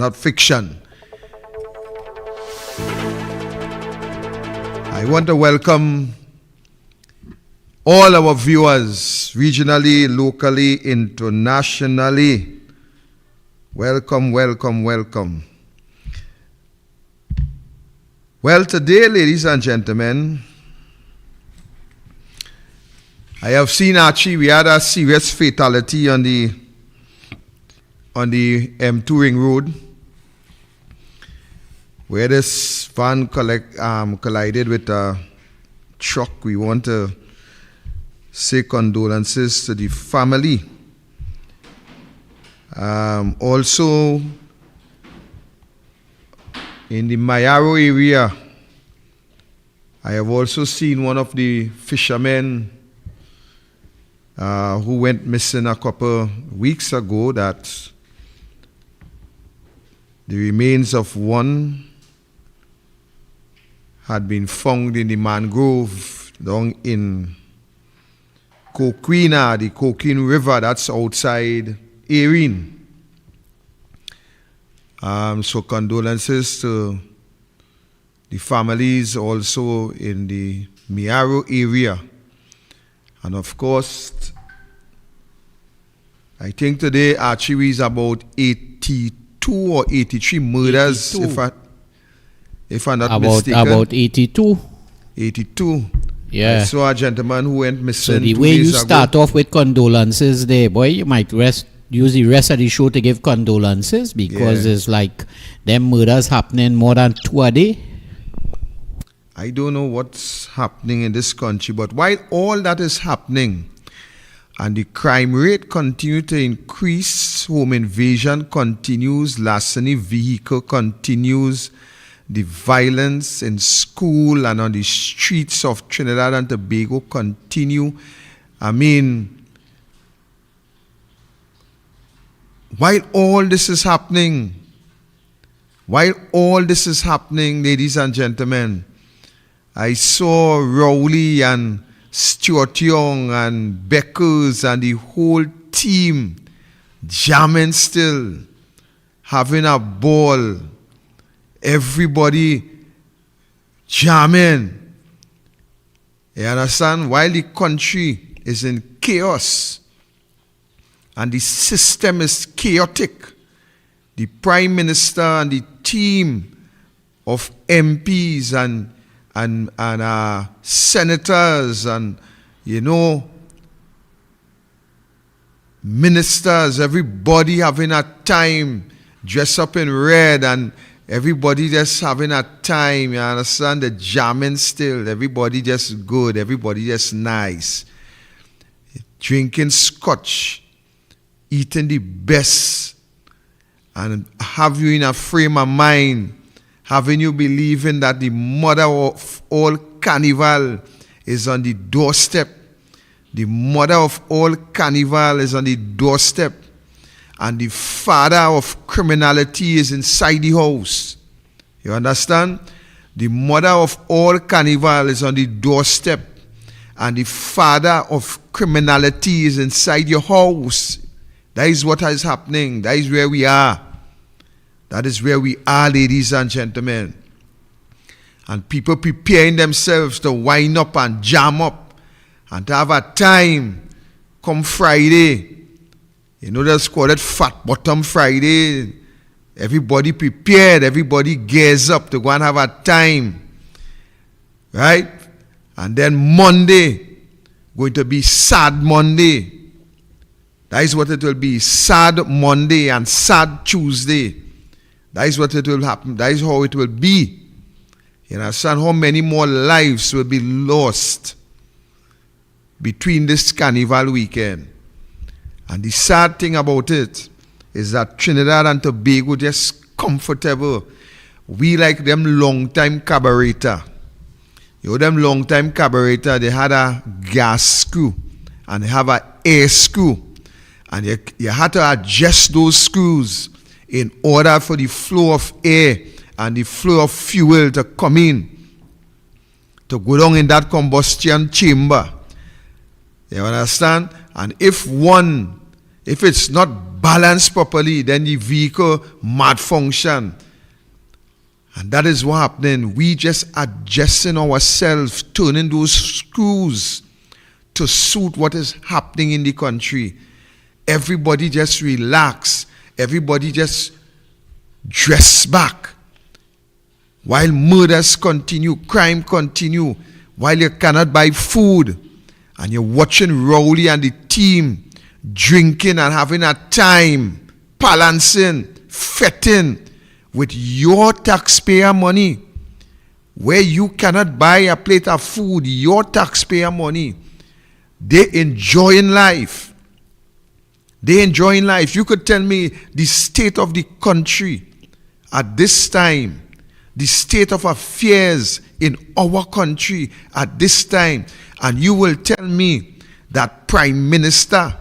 not fiction. I want to welcome all our viewers, regionally, locally, internationally. Welcome, welcome, welcome. Well, today, ladies and gentlemen, I have seen actually we had a serious fatality on the M2 Ring Road, where this van collided with a truck. We want to say condolences to the family. Also, in the Mayaro area, I have also seen one of the fishermen who went missing a couple weeks ago, that the remains of one had been found in the mangrove down in Coquina, the Coquina River, that's outside Erin. So condolences to the families also in the Mayaro area. And of course, I think today actually is about 82 or 83 murders, 82. if I'm not mistaken. About 82. 82. Yeah. I saw a gentleman who went missing. So the 2 way you days ago. start off with condolences there, boy, you might use the rest of the show to give condolences, because it's like them murders happening more than 2 a day. I don't know what's happening in this country, but while all that is happening and the crime rate continues to increase, home invasion continues, larceny vehicle continues, the violence in school and on the streets of Trinidad and Tobago continue. I mean, while all this is happening, ladies and gentlemen, I saw Rowley and Stuart Young and Beckers and the whole team jamming still, having a ball, everybody jamming. You understand? While the country is in chaos and the system is chaotic, the Prime Minister and the team of MPs and senators and, ministers, everybody having a time, dress up in red, and everybody just having a time, you understand, the jamming still, everybody just good, everybody just nice, drinking scotch, eating the best, and have you in a frame of mind, having you believing that the mother of all Carnival is on the doorstep. The mother of all Carnival is on the doorstep. And the father of criminality is inside the house. You understand? The mother of all Carnival is on the doorstep. And the father of criminality is inside your house. That is what is happening. That is where we are. That is where we are, ladies and gentlemen. And people preparing themselves to wind up and jam up and to have a time come Friday. That's called it Fat Bottom Friday. Everybody prepared, everybody gears up to go and have a time. Right? And then Monday, going to be Sad Monday. That is what it will be. Sad Monday and Sad Tuesday. That is what it will happen. That is how it will be. You understand how many more lives will be lost between this Carnival weekend. And the sad thing about it is that Trinidad and Tobago just comfortable. We like them long-time carburetor. Them long-time carburetor, they had a gas screw and they have an air screw. And you had to adjust those screws in order for the flow of air and the flow of fuel to come in, to go down in that combustion chamber. You understand? And if it's not balance properly, then the vehicle malfunction. And that is what happening. We just adjusting ourselves, turning those screws to suit what is happening in the country. Everybody just relax. Everybody just dress back. While murders continue, crime continue, while you cannot buy food, and you're watching Rowley and the team drinking and having a time, balancing, fetting with your taxpayer money, where you cannot buy a plate of food, your taxpayer money. They enjoying life. They enjoying life. You could tell me the state of the country at this time, the state of affairs in our country at this time, and you will tell me that Prime Minister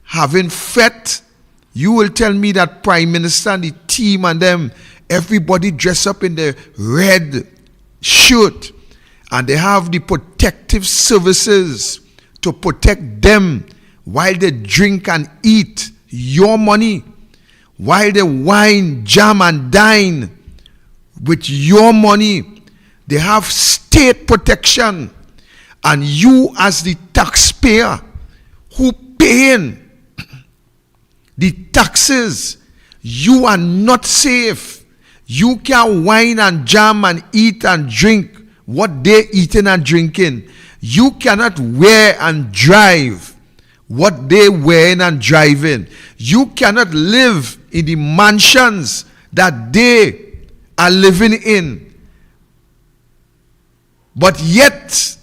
having fete. You will tell me that Prime Minister and the team and them, everybody dress up in the red shirt, and they have the protective services to protect them while they drink and eat your money, while they wine, jam and dine with your money. They have state protection, and you as the taxpayer who paying the taxes, you are not safe. You can wine and jam and eat and drink what they eating and drinking. You cannot wear and drive what they wearing and driving. You cannot live in the mansions that they are living in. But yet,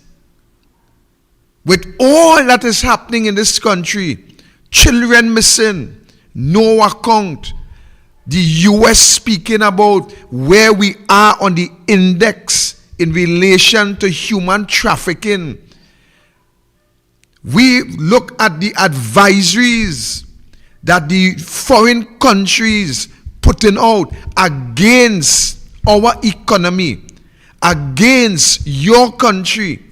with all that is happening in this country, children missing, no account, the US speaking about where we are on the index in relation to human trafficking. We look at the advisories that the foreign countries putting out against our economy, against your country,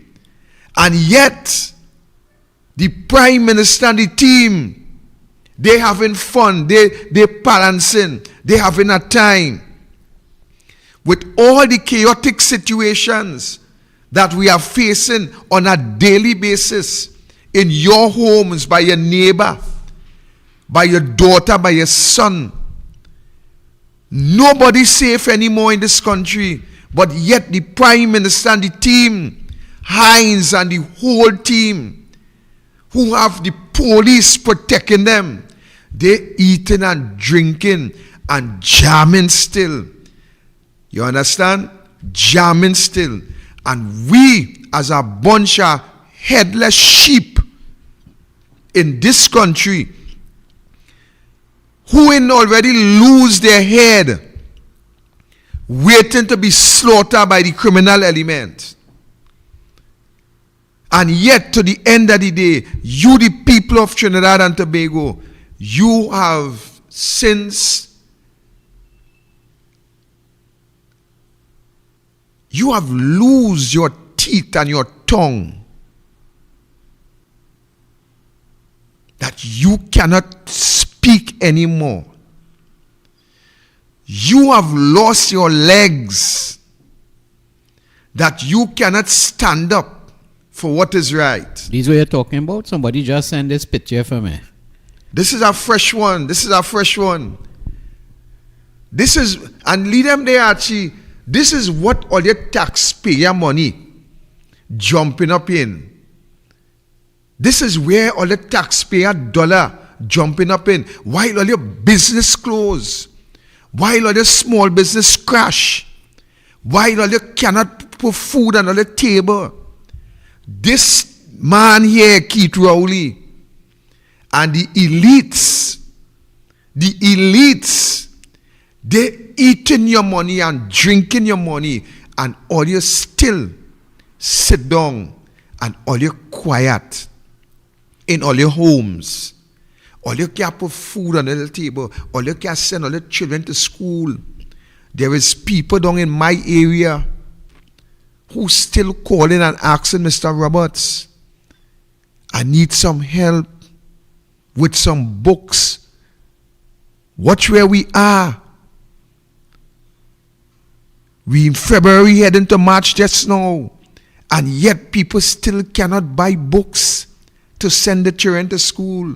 and yet the Prime Minister and the team, they having fun, they balancing, they having a time. With all the chaotic situations that we are facing on a daily basis in your homes, by your neighbor, by your daughter, by your son. Nobody's safe anymore in this country, but yet the Prime Minister and the team, Hines and the whole team, who have the police protecting them, they eating and drinking and jamming still. You understand? Jamming still. And we, as a bunch of headless sheep in this country, who in already lose their head, waiting to be slaughtered by the criminal element. And yet, to the end of the day, you, the people of Trinidad and Tobago, you have since, you have lost your teeth and your tongue, that you cannot speak anymore. You have lost your legs, that you cannot stand up for what is right. These what you're talking about? Somebody just send this picture for me. This is a fresh one. This is a fresh one. This is, and lead them there actually, this is what all your taxpayer money jumping up in. This is where all the taxpayer dollar jumping up in. While all your business close. While all your small business crash. While all you cannot put food on the table. This man here, Keith Rowley, and the elites, they eating your money and drinking your money, and all you still sit down and all you quiet in all your homes. All you can't put food on the table. All you can't send all the children to school. There is people down in my area who still calling and asking Mr. Roberts, I need some help with some books Watch where we are. We in February heading to March just now. And yet people still cannot buy books to send the children to school.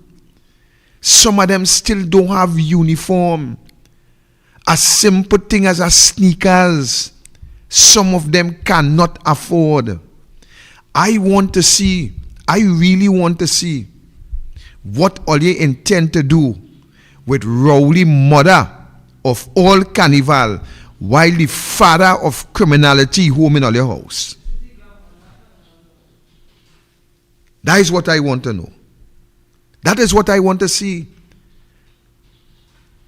Some of them still don't have uniform. A simple thing as a sneakers, some of them cannot afford. I really want to see what all you intend to do with Rowley, mother of all Carnival, while the father of criminality home in all your house. That is what I want to know. That is what I want to see.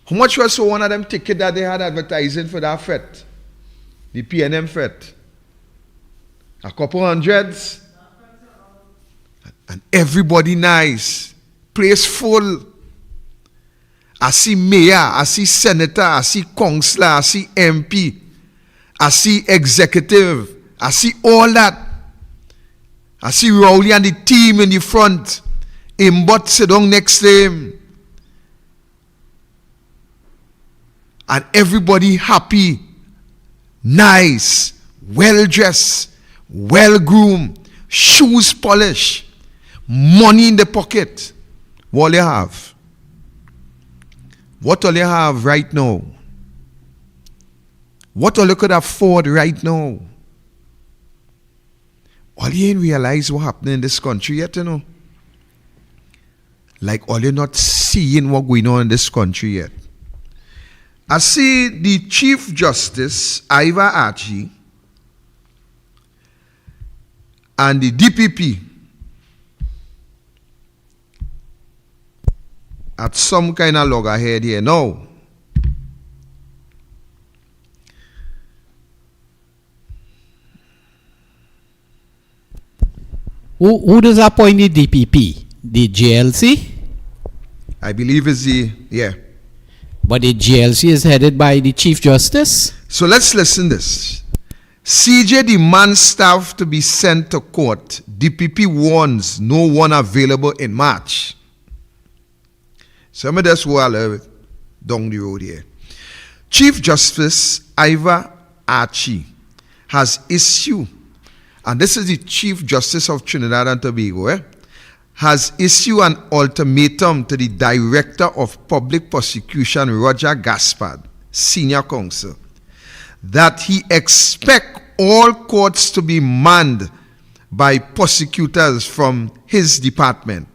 How much was so one of them ticket that they had advertising for that fete? The PNM fete. A couple hundreds. And everybody nice. Place full. I see mayor, I see senator, I see councillor, I see MP, I see executive, I see all that. I see Rowley and the team in the front. Imbot sit down next to him. And everybody happy, nice, well dressed, well groomed, shoes polished, money in the pocket. What do you have? What all you have right now? What all you could afford right now? All you ain't realize what happening in this country yet, you know. Like all you not seeing what going on in this country yet. I see the Chief Justice, Ivor Archie, and the DPP at some kind of loggerhead here now. Who does appoint the DPP? The JLC? I believe it's yeah. But the JLC is headed by the Chief Justice? So let's listen this. CJ demands staff to be sent to court. DPP warns no one available in March. Some of this will down the road here. Chief Justice Ivor Archie has issued, and this is the Chief Justice of Trinidad and Tobago, has issued an ultimatum to the Director of Public Prosecution, Roger Gaspard, Senior Counsel, that he expect all courts to be manned by prosecutors from his department.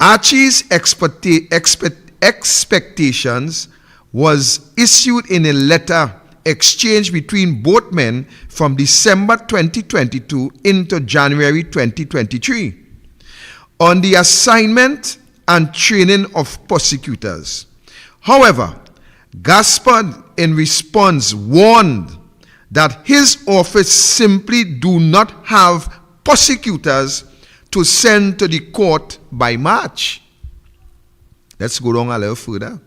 Archie's expectations was issued in a letter exchanged between both men from December 2022 into January 2023 on the assignment and training of prosecutors. However, Gaspard in response warned that his office simply do not have prosecutors to send to the court by March. Let's go down a little further.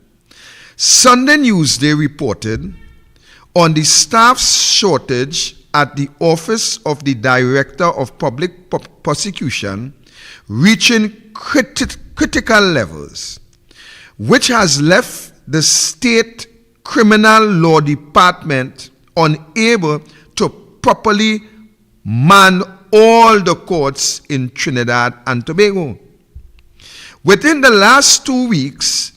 Sunday Newsday reported on the staff shortage at the Office of the Director of Public Prosecution reaching critical levels, which has left the state criminal law department unable to properly man all the courts in Trinidad and Tobago. Within the last 2 weeks,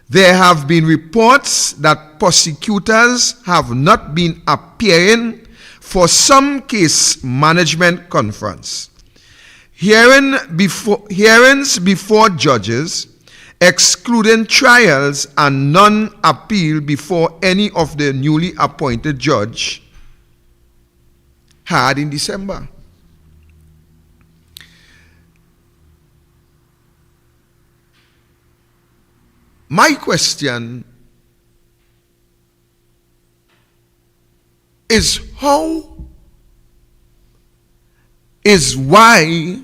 there have been reports that prosecutors have not been appearing for some case management conference. Hearings before judges, excluding trials and non-appeal before any of the newly appointed judge, had in December. My question is why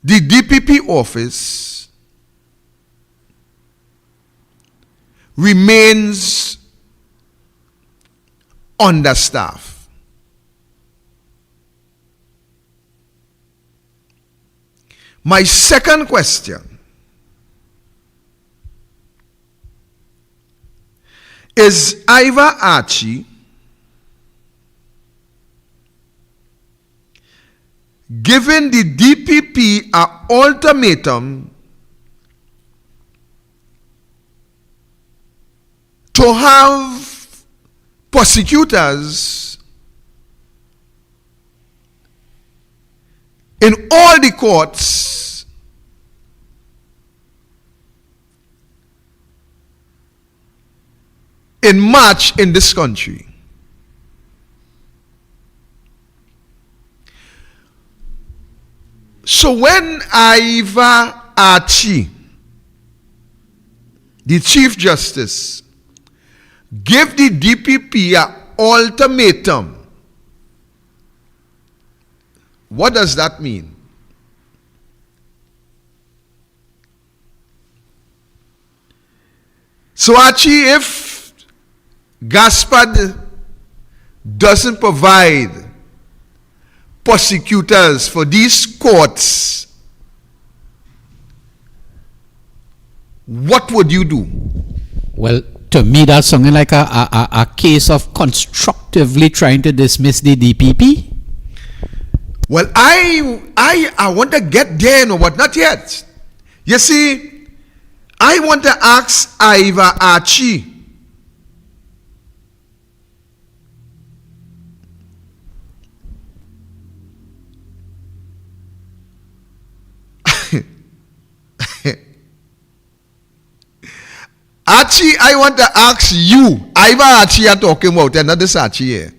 the DPP office remains understaffed. My second question Is Ivor Archie giving the DPP an ultimatum to have prosecutors in all the courts in March in this country? So when Ivor Archie, the Chief Justice, gave the DPP an ultimatum, what does that mean? So Archie, if Gaspard doesn't provide prosecutors for these courts, what would you do? Well, to me, that's something like a case of constructively trying to dismiss the DPP. Well, I want to get there, no, but not yet. You see, I want to ask Ivor Archie, Archie, I want to ask you, Ivor Archie you're talking about, and not this Archie here.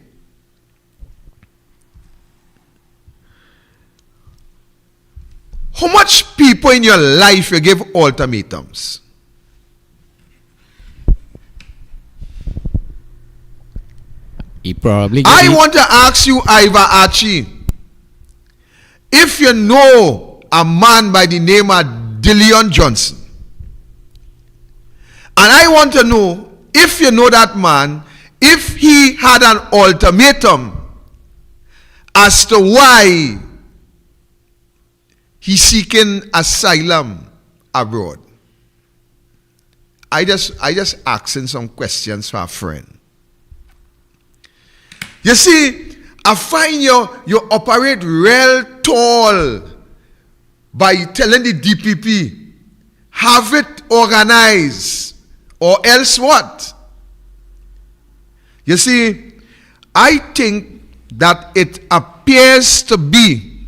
How much people in your life you give ultimatums? He probably. I want to ask you, Ivor Archie, if you know a man by the name of Dillion Johnson, and I want to know, if you know that man, if he had an ultimatum as to why he's seeking asylum abroad. I just asking some questions for a friend. You see, I find you operate real tall by telling the DPP, have it organized, or else what? You see, I think that it appears to be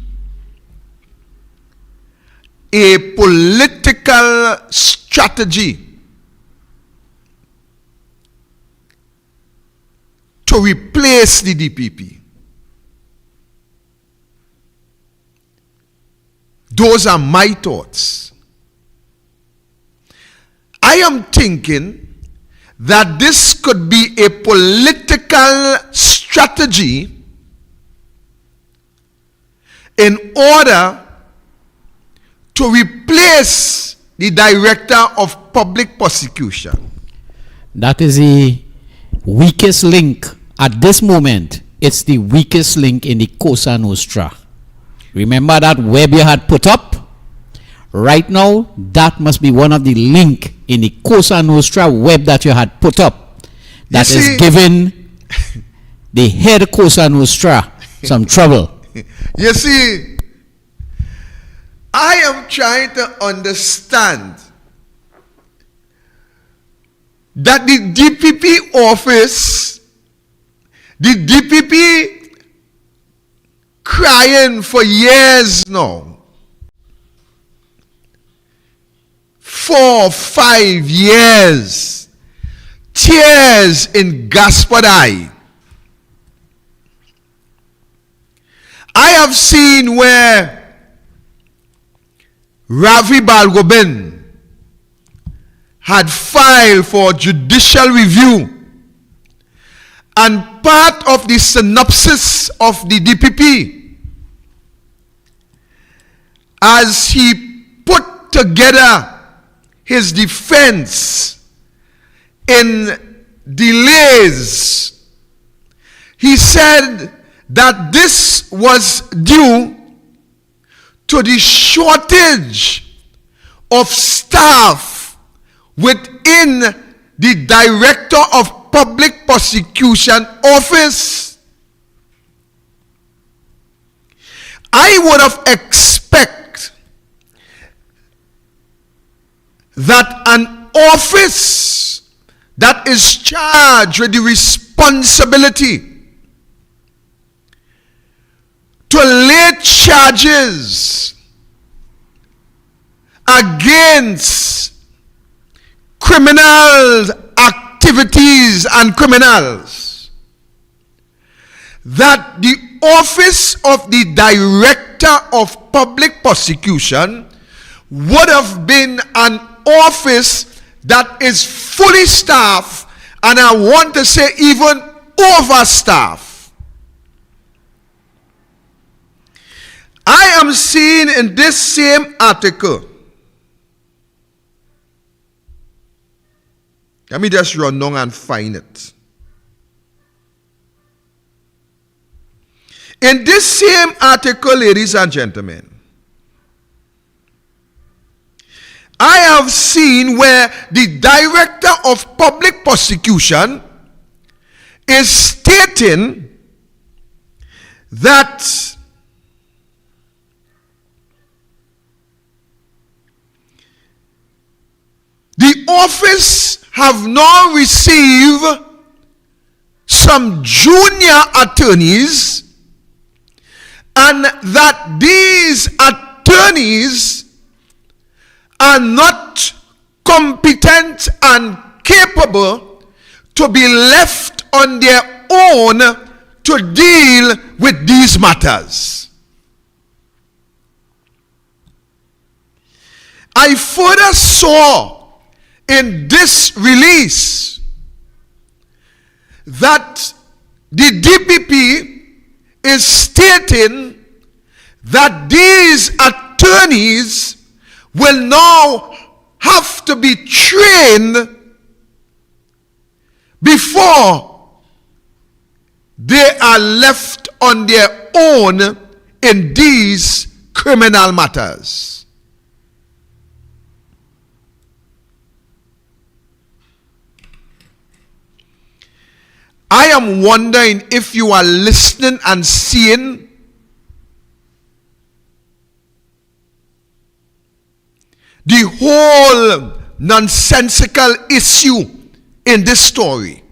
a political strategy to replace the DPP. Those are my thoughts. I am thinking that this could be a political strategy in order to replace the Director of Public Prosecution. That is the weakest link at this moment. It's the weakest link in the Cosa Nostra. Remember that web you had put up? Right now, that must be one of the link in the Cosa Nostra web that you had put up that is giving the head Cosa Nostra some trouble. You see, I am trying to understand that the DPP office, the DPP crying for years now, 4, 5 years, tears in Gaspard eye. I have seen where Ravi Balgobin had filed for judicial review, and part of the synopsis of the DPP, as he put together his defense in delays, he said that this was due to the shortage of staff within the Director of public prosecution office. I would have expected that an office that is charged with the responsibility to lay charges against criminal activities and criminals, that the office of the Director of Public Prosecution would have been an office that is fully staffed, and I want to say even overstaffed. I am seeing in this same article, let me just run down and find it. In this same article, ladies and gentlemen, I have seen where the Director of Public Prosecution is stating that the office have now received some junior attorneys, and that these attorneys are not competent and capable to be left on their own to deal with these matters. I further saw in this release that the DPP is stating that these attorneys will now have to be trained before they are left on their own in these criminal matters. I am wondering if you are listening and seeing the whole nonsensical issue in this story.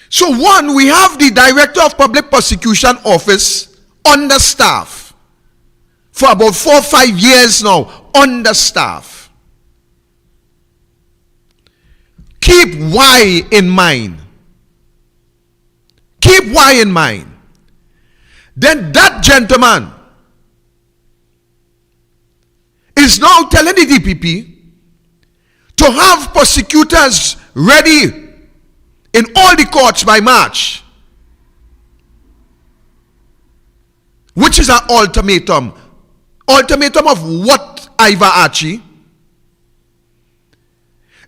So one, we have the Director of Public Prosecution Office understaffed for about 4 or 5 years now, understaffed. Keep why in mind. Keep why in mind. Then that gentleman is now telling the DPP to have prosecutors ready in all the courts by March, which is an ultimatum. Ultimatum of what, Ivor Archie?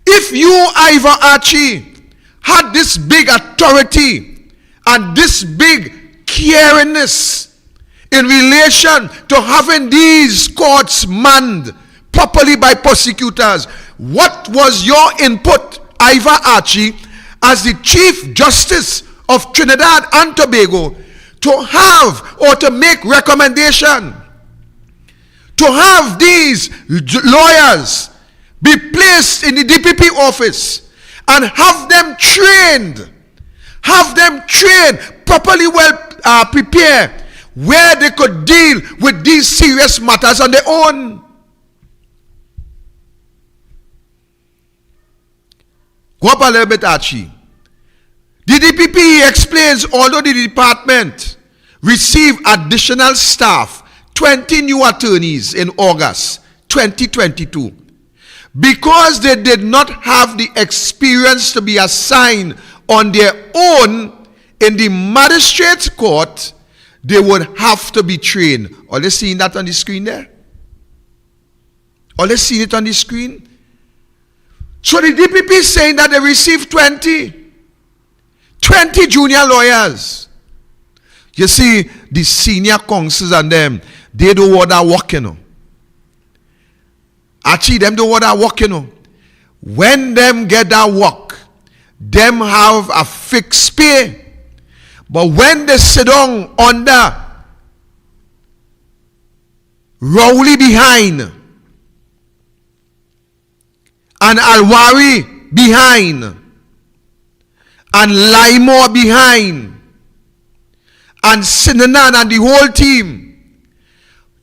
If you, Ivor Archie, had this big authority and this big caringness in relation to having these courts manned properly by prosecutors, what was your input, Ivor Archie, as the Chief Justice of Trinidad and Tobago, to have or to make recommendation to have these lawyers be placed in the DPP office and have them trained, properly well prepared, where they could deal with these serious matters on their own? Go up a little bit, Archie. The DPP explains, although the department received additional staff, 20 new attorneys in August 2022, because they did not have the experience to be assigned on their own in the magistrate's court, they would have to be trained. Are they seeing that on the screen there? Are they seeing it on the screen? So the DPP is saying that they received 20 junior lawyers. You see, the senior counsels and them, they do what they work, you know. Actually, them do what they work, you know. When them get that work, them have a fixed pay. But when they sit down under Rowley behind and Alwari behind and Lymore behind and Sinanan and the whole team,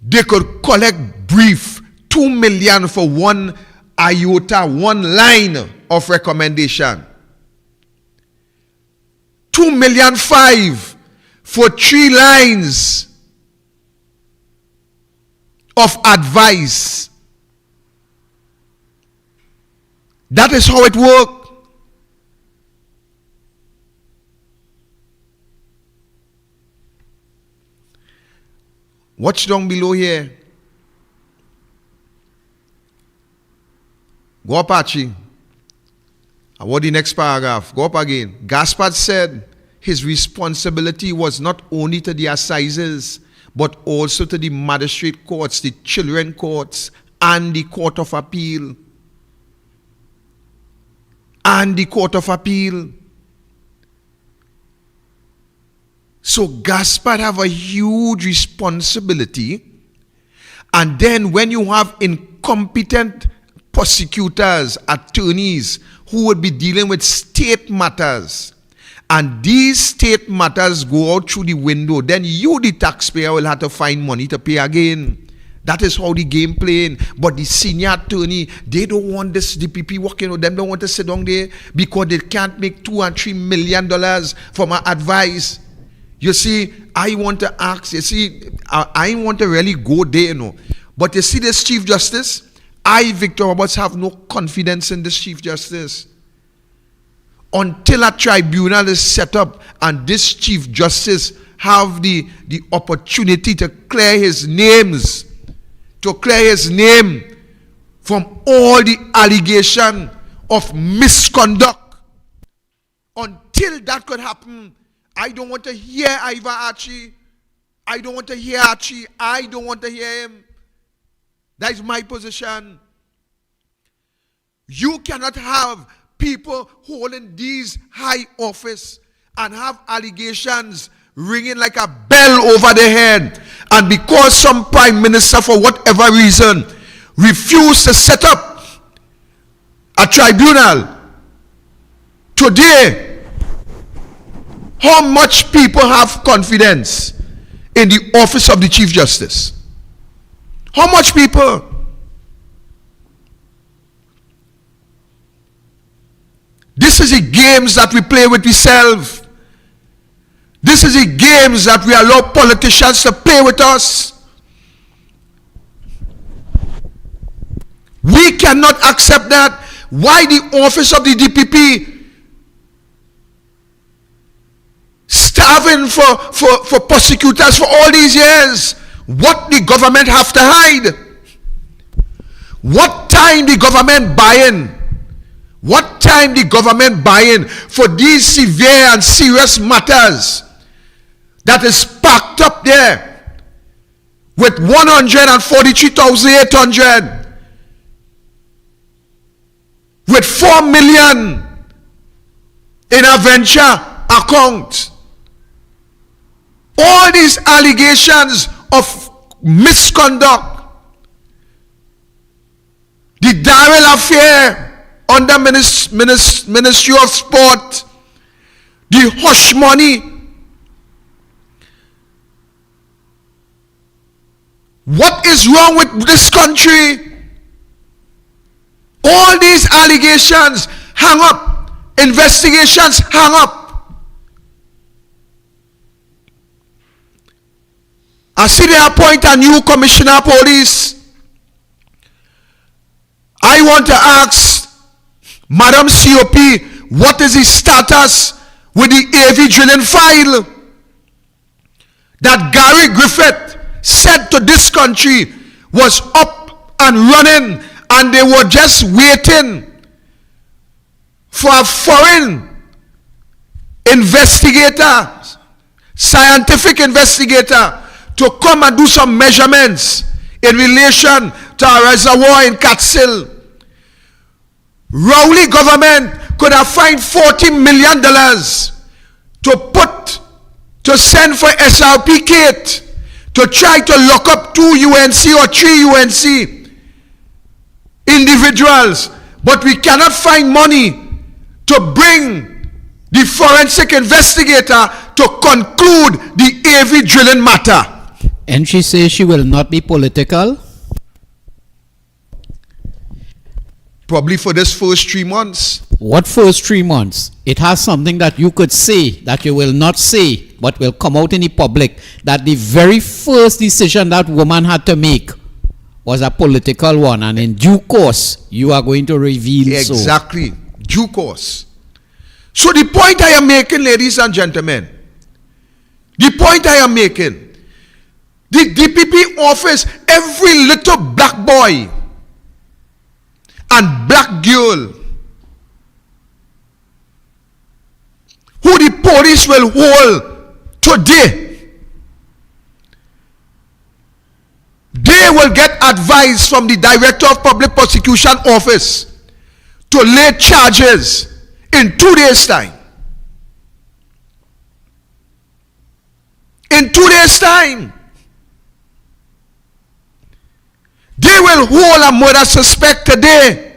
they could collect brief 2 million for one iota, one line of recommendation. 2.5 million for 3 lines of advice. That is how it works. Watch down below here. Go up, Archie. What the next paragraph? Go up again. Gaspard said his responsibility was not only to the assizes, but also to the magistrate courts, the children courts, and the Court of Appeal. And the Court of Appeal. So Gaspard have a huge responsibility. And then when you have incompetent prosecutors, attorneys who would be dealing with state matters, and these state matters go out through the window, then you, the taxpayer, will have to find money to pay again. That is how the game playing. But the senior attorney, they don't want this DPP working with them, don't want to sit down there because they can't make $2 and $3 million for my advice. You see, I want to ask, I want to really go there, But you see this Chief Justice? I, Victor Roberts, have no confidence in this Chief Justice. Until a tribunal is set up and this Chief Justice have the opportunity to clear his name from all the allegation of misconduct. Until that could happen, I don't want to hear Iva Archie. I don't want to hear Archie. I don't want to hear him. That is my position. You cannot have people holding these high office and have allegations ringing like a bell over their head. And because some prime minister, for whatever reason, refused to set up a tribunal, today, how much people have confidence in the office of the Chief Justice? How much people? This is the games that we play with ourselves. This is the games that we allow politicians to play with us. We cannot accept that. Why the office of the DPP starving for prosecutors for all these years? What the government have to hide? What time the government buying? What time the government buying for these severe and serious matters that is packed up there with 143,800 with 4 million in a venture account? All these allegations of misconduct, the Darrell affair under Ministry of Sport, the hush money. What is wrong with this country? All these allegations hang up, investigations hang up. I see they appoint a new commissioner of police. I want to ask Madam COP, what is the status with the AV drilling file that Gary Griffith said to this country was up and running, and they were just waiting for a foreign investigator, scientific investigator, to come and do some measurements in relation to a reservoir in Catskill. Rowley government could have fined $40 million to send for SRP Kate to try to lock up 2 UNC or 3 UNC individuals, but we cannot find money to bring the forensic investigator to conclude the AV drilling matter. And she says she will not be political. Probably for this first 3 months. What first 3 months? It has something that you could say that you will not say, but will come out in the public, that the very first decision that woman had to make was a political one, and in due course, you are going to reveal so. Exactly. Due course. So the point I am making, ladies and gentlemen, the point I am making, the DPP office, every little black boy and black girl who the police will hold today, they will get advice from the Director of Public Prosecution Office to lay charges in 2 days' time. In 2 days' time. They will hold a murder suspect today.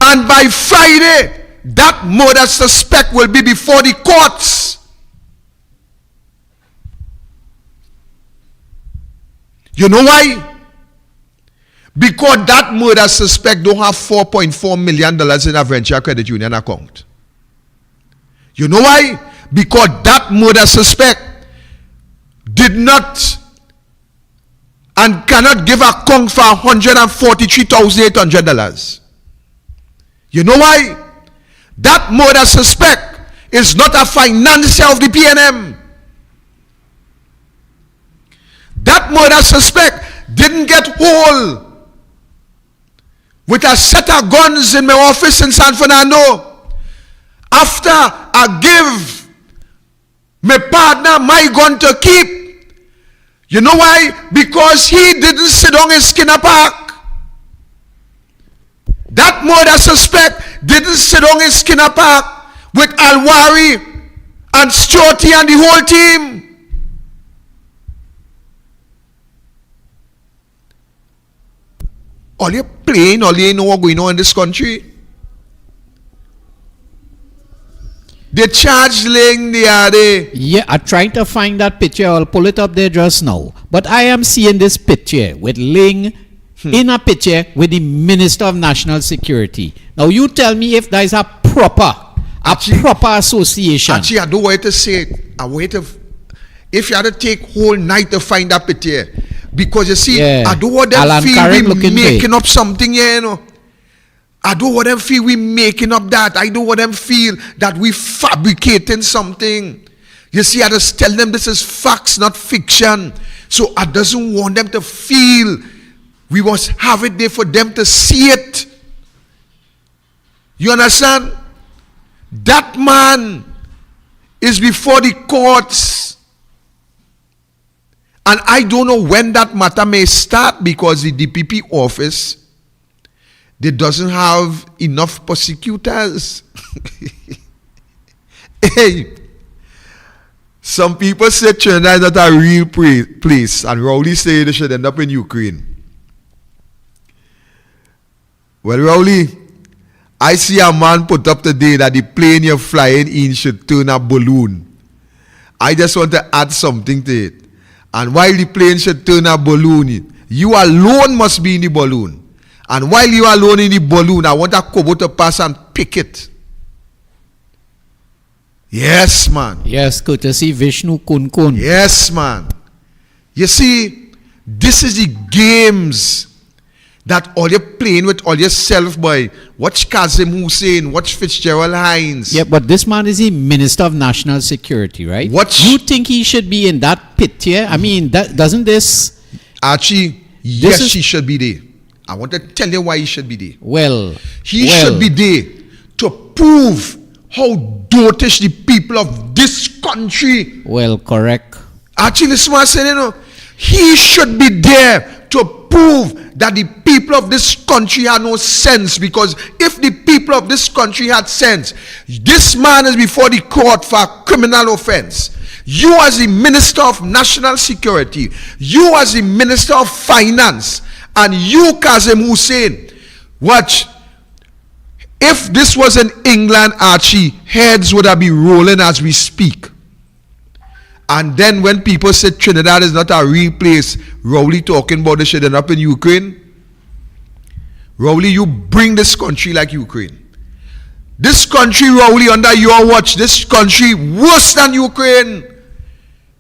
And by Friday, that murder suspect will be before the courts. You know why? Because that murder suspect don't have $4.4 million in a venture credit union account. You know why? Because that murder suspect did not and cannot give account for $143,800. You know why? That murder suspect is not a financier of the PNM. That murder suspect didn't get hold with a set of guns in my office in San Fernando after I give my partner my gun to keep. You know why? Because he didn't sit on his Skinner Park. That murder suspect didn't sit on his Skinner Park with Alwari and Stuarty and the whole team. All you playing, all you know what's going on in this country. They charge Ling the other. Yeah, I'm trying to find that picture. I'll pull it up there just now. But I am seeing this picture with Ling in a picture with the Minister of National Security. Now you tell me if there is a proper association. Actually, I don't want to say it. I wait if you had to take whole night to find that picture. Because you see, I don't want them Alan feel Karen we making big. up something here, you know. I don't want them feel we making up that. I don't want them feel that we fabricating something. You see, I just tell them this is facts, not fiction. So I doesn't want them to feel we must have it there for them to see it. You understand? That man is before the courts. And I don't know when that matter may start because the DPP office, they doesn't have enough prosecutors. Hey, some people say China is not a real place, and Rowley say they should end up in Ukraine. Well, Rowley, I see a man put up today that the plane you're flying in should turn a balloon. I just want to add something to it. And while the plane should turn a balloon, you alone must be in the balloon. And while you are alone in the balloon, I want a Kobo to pass and pick it. Yes, man. Yes, courtesy Vishnu Kun. Yes, man. You see, this is the games that all you're playing with all yourself, boy. Watch Kazim Hussein, watch Fitzgerald Hines. Yeah, but this man is the Minister of National Security, right? You think he should be in that pit here? I mean, doesn't this... Archie, yes, he should be there. I want to tell you why he should be there. He should be there to prove how dotish the people of this country. Well, correct. Actually, listen what I'm saying, you know. He should be there to prove that the people of this country had no sense, because if the people of this country had sense, this man is before the court for a criminal offense. You as the Minister of National Security, you as the Minister of Finance, and you, Kazim Hussein, watch. If this was in England, Archie, heads would have been rolling as we speak. And then when people say Trinidad is not a real place, Rowley talking about this shit end up in Ukraine. Rowley, you bring this country like Ukraine. This country, Rowley, under your watch, this country worse than Ukraine.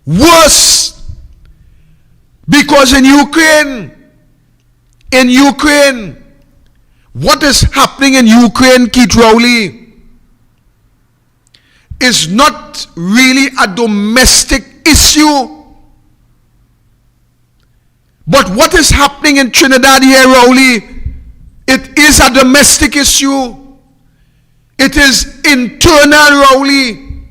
Worse. Because in Ukraine, what is happening in Ukraine, Keith Rowley, is not really a domestic issue. But what is happening in Trinidad here, Rowley, it is a domestic issue. It is internal, Rowley.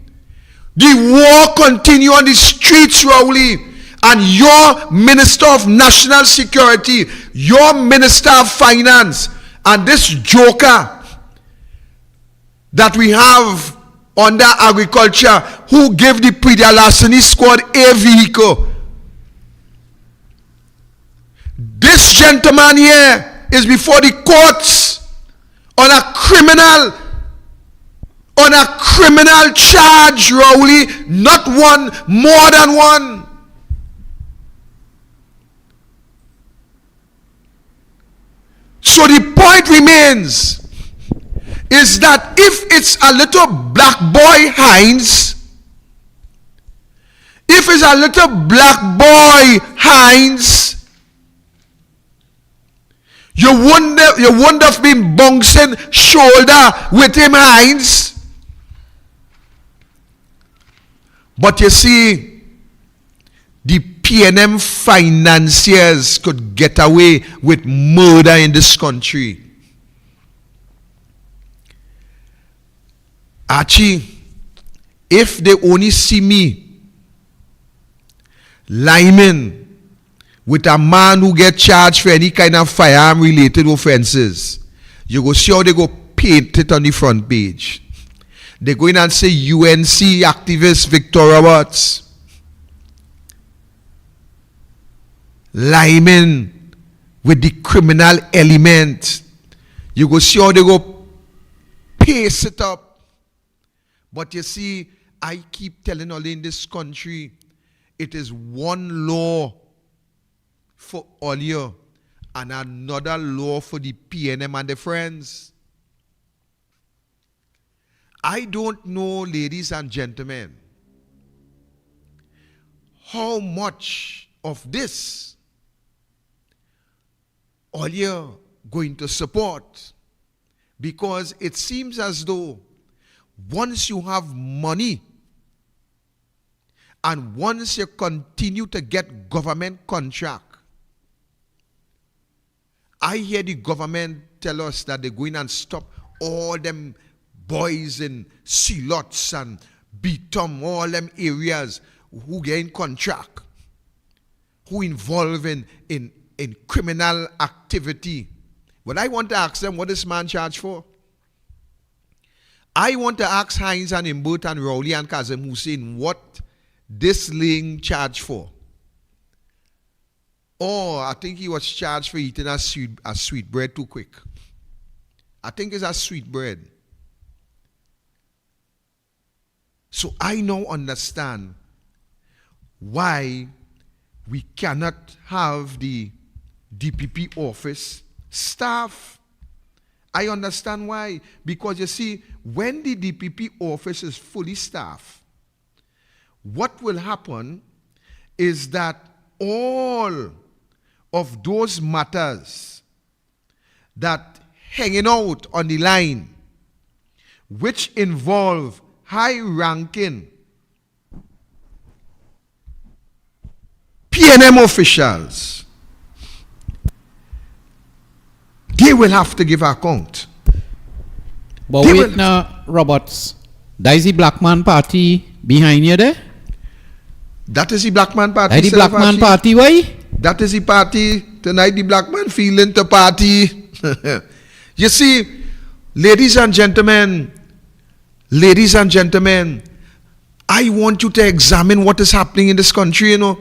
The war continues on the streets, Rowley. And your Minister of National Security, your Minister of Finance, and this joker that we have under agriculture, who gave the Pre-Larceny Squad a vehicle. This gentleman here is before the courts on a criminal charge, Rowley, not one, more than one. So the point remains is that if it's a little black boy Hines, you wouldn't have been bouncing shoulder with him, Hines. But you see, the PNM financiers could get away with murder in this country. Archie, if they only see me liming with a man who get charged for any kind of firearm related offenses, you go see how they go paint it on the front page. They go in and say UNC activist Victor Roberts liming with the criminal element. You go see how they go paste it up. But you see, I keep telling all in this country, it is one law for all you and another law for the PNM and the friends. I don't know, ladies and gentlemen, how much of this all you're going to support, because it seems as though once you have money and once you continue to get government contract, I hear the government tell us that they're going and stop all them boys in Silots and Beatum, all them areas who get in contract, who involved in criminal activity. But I want to ask them what this man charged for. I want to ask Hines and Imbut and Rowley and Kazim Hussein what this ling charged for. Oh, I think he was charged for eating a sweet bread too quick. I think it's a sweet bread. So I now understand why we cannot have the DPP office staff. I understand why. Because you see, when the DPP office is fully staffed, what will happen is that all of those matters that hanging out on the line, which involve high-ranking PNM officials, they will have to give account. But wait now, Roberts, that is the Black Man Party behind you there? That is the Black Man Party. That is the Black Man Party, why? That is the party Tonight the black man feeling to party. You see, ladies and gentlemen, I want you to examine what is happening in this country, you know.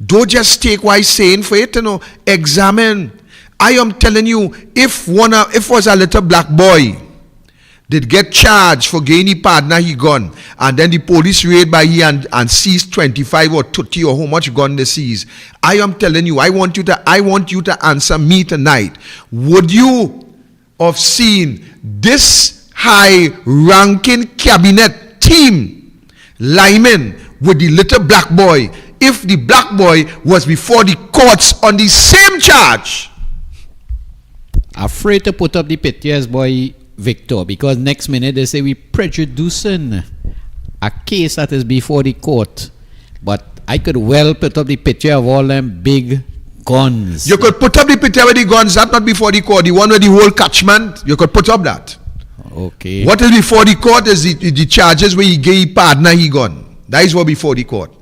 Don't just take what I'm saying for it, you know. Examine. I am telling you, if was a little black boy did get charged for getting partner he gun, and then the police raid by he and seized 25 or 30 or how much gun they seize, I am telling you, I want you to answer me tonight. Would you have seen this high-ranking cabinet team lineman with the little black boy if the black boy was before the courts on the same charge? Afraid to put up the pictures, boy Victor, because next minute they say we prejudicing a case that is before the court. But I could well put up the picture of all them big guns. You could put up the picture with the guns, that not before the court. The one with the whole catchment, you could put up that. Okay. What is before the court is the charges where he gave partner he gun. That is what before the court.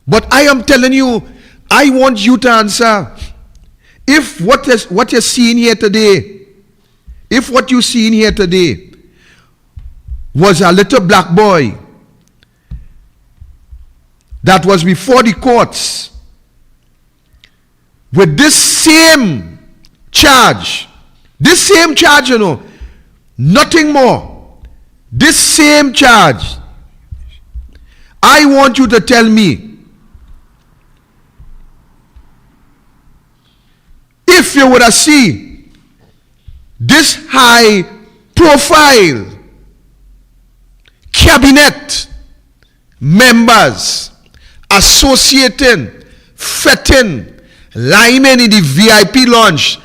But I am telling you, I want you to answer. If what you're seeing here today, if what you're seeing here today was a little black boy that was before the courts with this same charge, you know, nothing more, this same charge, I want you to tell me, if you would have seen this high profile cabinet members associating, fetting, linemen in the VIP lounge,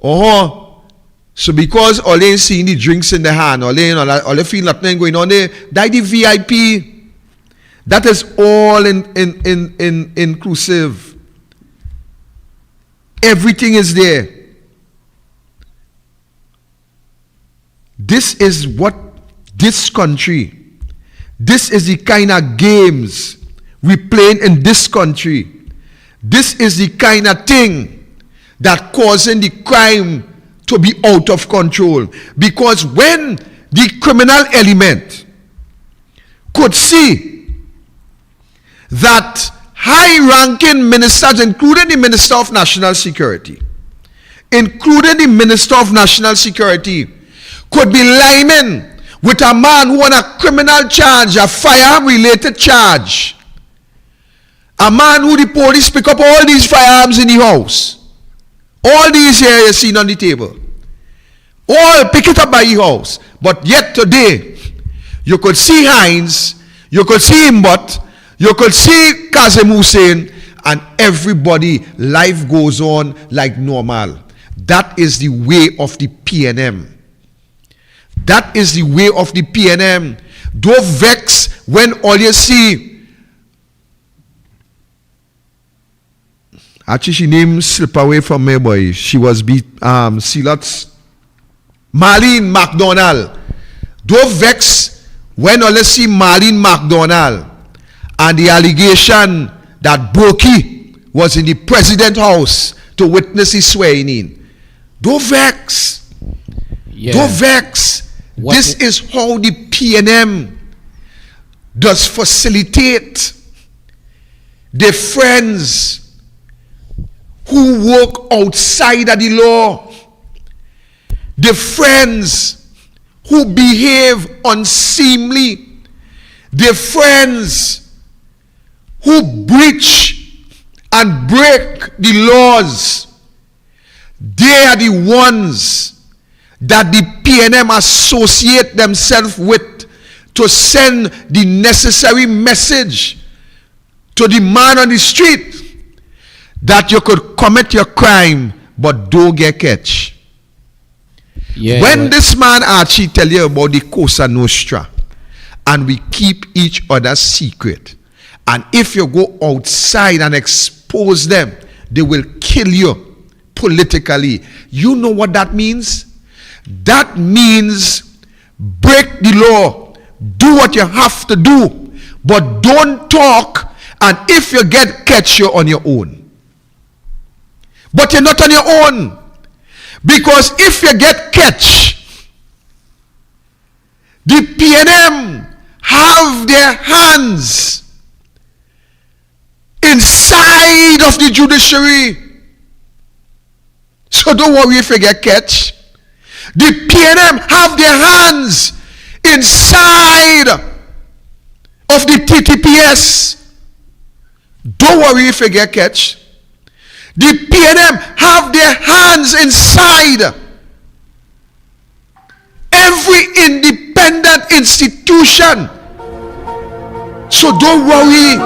so because all they seeing the drinks in the hand, all they feel nothing going on there, that the VIP, that is all inclusive. Everything is there. This is what this country, this is the kind of games we playing in this country. This is the kind of thing that causing the crime to be out of control. Because when the criminal element could see that high-ranking ministers, including the Minister of National Security, could be lining with a man who on a criminal charge, a firearm-related charge, a man who the police pick up all these firearms in the house, all these here you seen on the table, all pick it up by the house, but yet today, you could see Hines, you could see Imbot, you could see Kazem Hussein, and everybody, life goes on like normal. That is the way of the PNM. That is the way of the PNM. Don't vex when all you see. Actually, she name slip away from me, boy. She was Silots. Marlene McDonald. Don't vex when all you see Marlene McDonald and the allegation that Boki was in the president's house to witness his swearing in. Don't vex. Yeah. Don't vex. This is how the PNM does facilitate the friends who work outside of the law, the friends who behave unseemly, the friends who breach and break the laws. They are the ones that the PNM associate themselves with to send the necessary message to the man on the street that you could commit your crime but don't get catch. Yeah, when this man Archie tell you about the Cosa Nostra and we keep each other's secret, and if you go outside and expose them, they will kill you politically. You know what that means? That means break the law, do what you have to do, but don't talk, and if you get catch, you're on your own. But you're not on your own. Because if you get catch, the PNM have their hands inside of the judiciary. So don't worry if you get catch. The PNM have their hands inside of the TTPS. Don't worry if you get catch. The PNM have their hands inside every independent institution. So don't worry.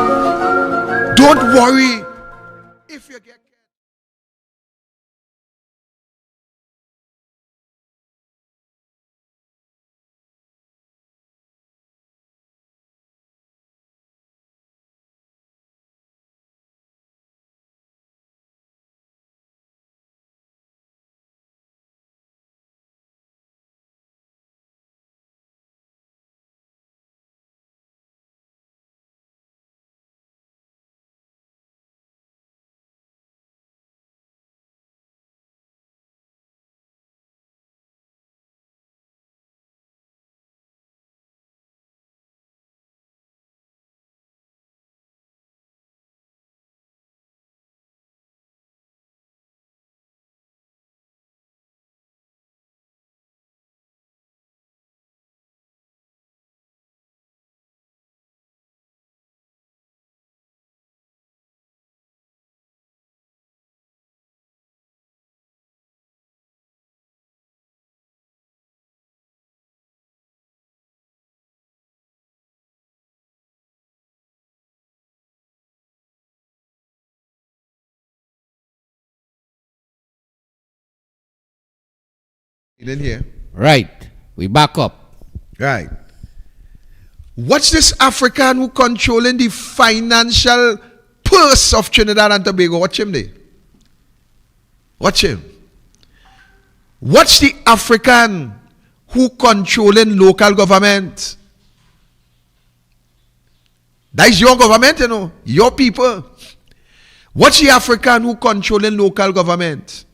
Don't worry if you get catch. In here. Right. We back up. Right. Watch this African who controlling the financial purse of Trinidad and Tobago. Watch him there. Watch him. Watch the African who controlling local government. That is your government, you know. Your people. Watch the African who controlling local government.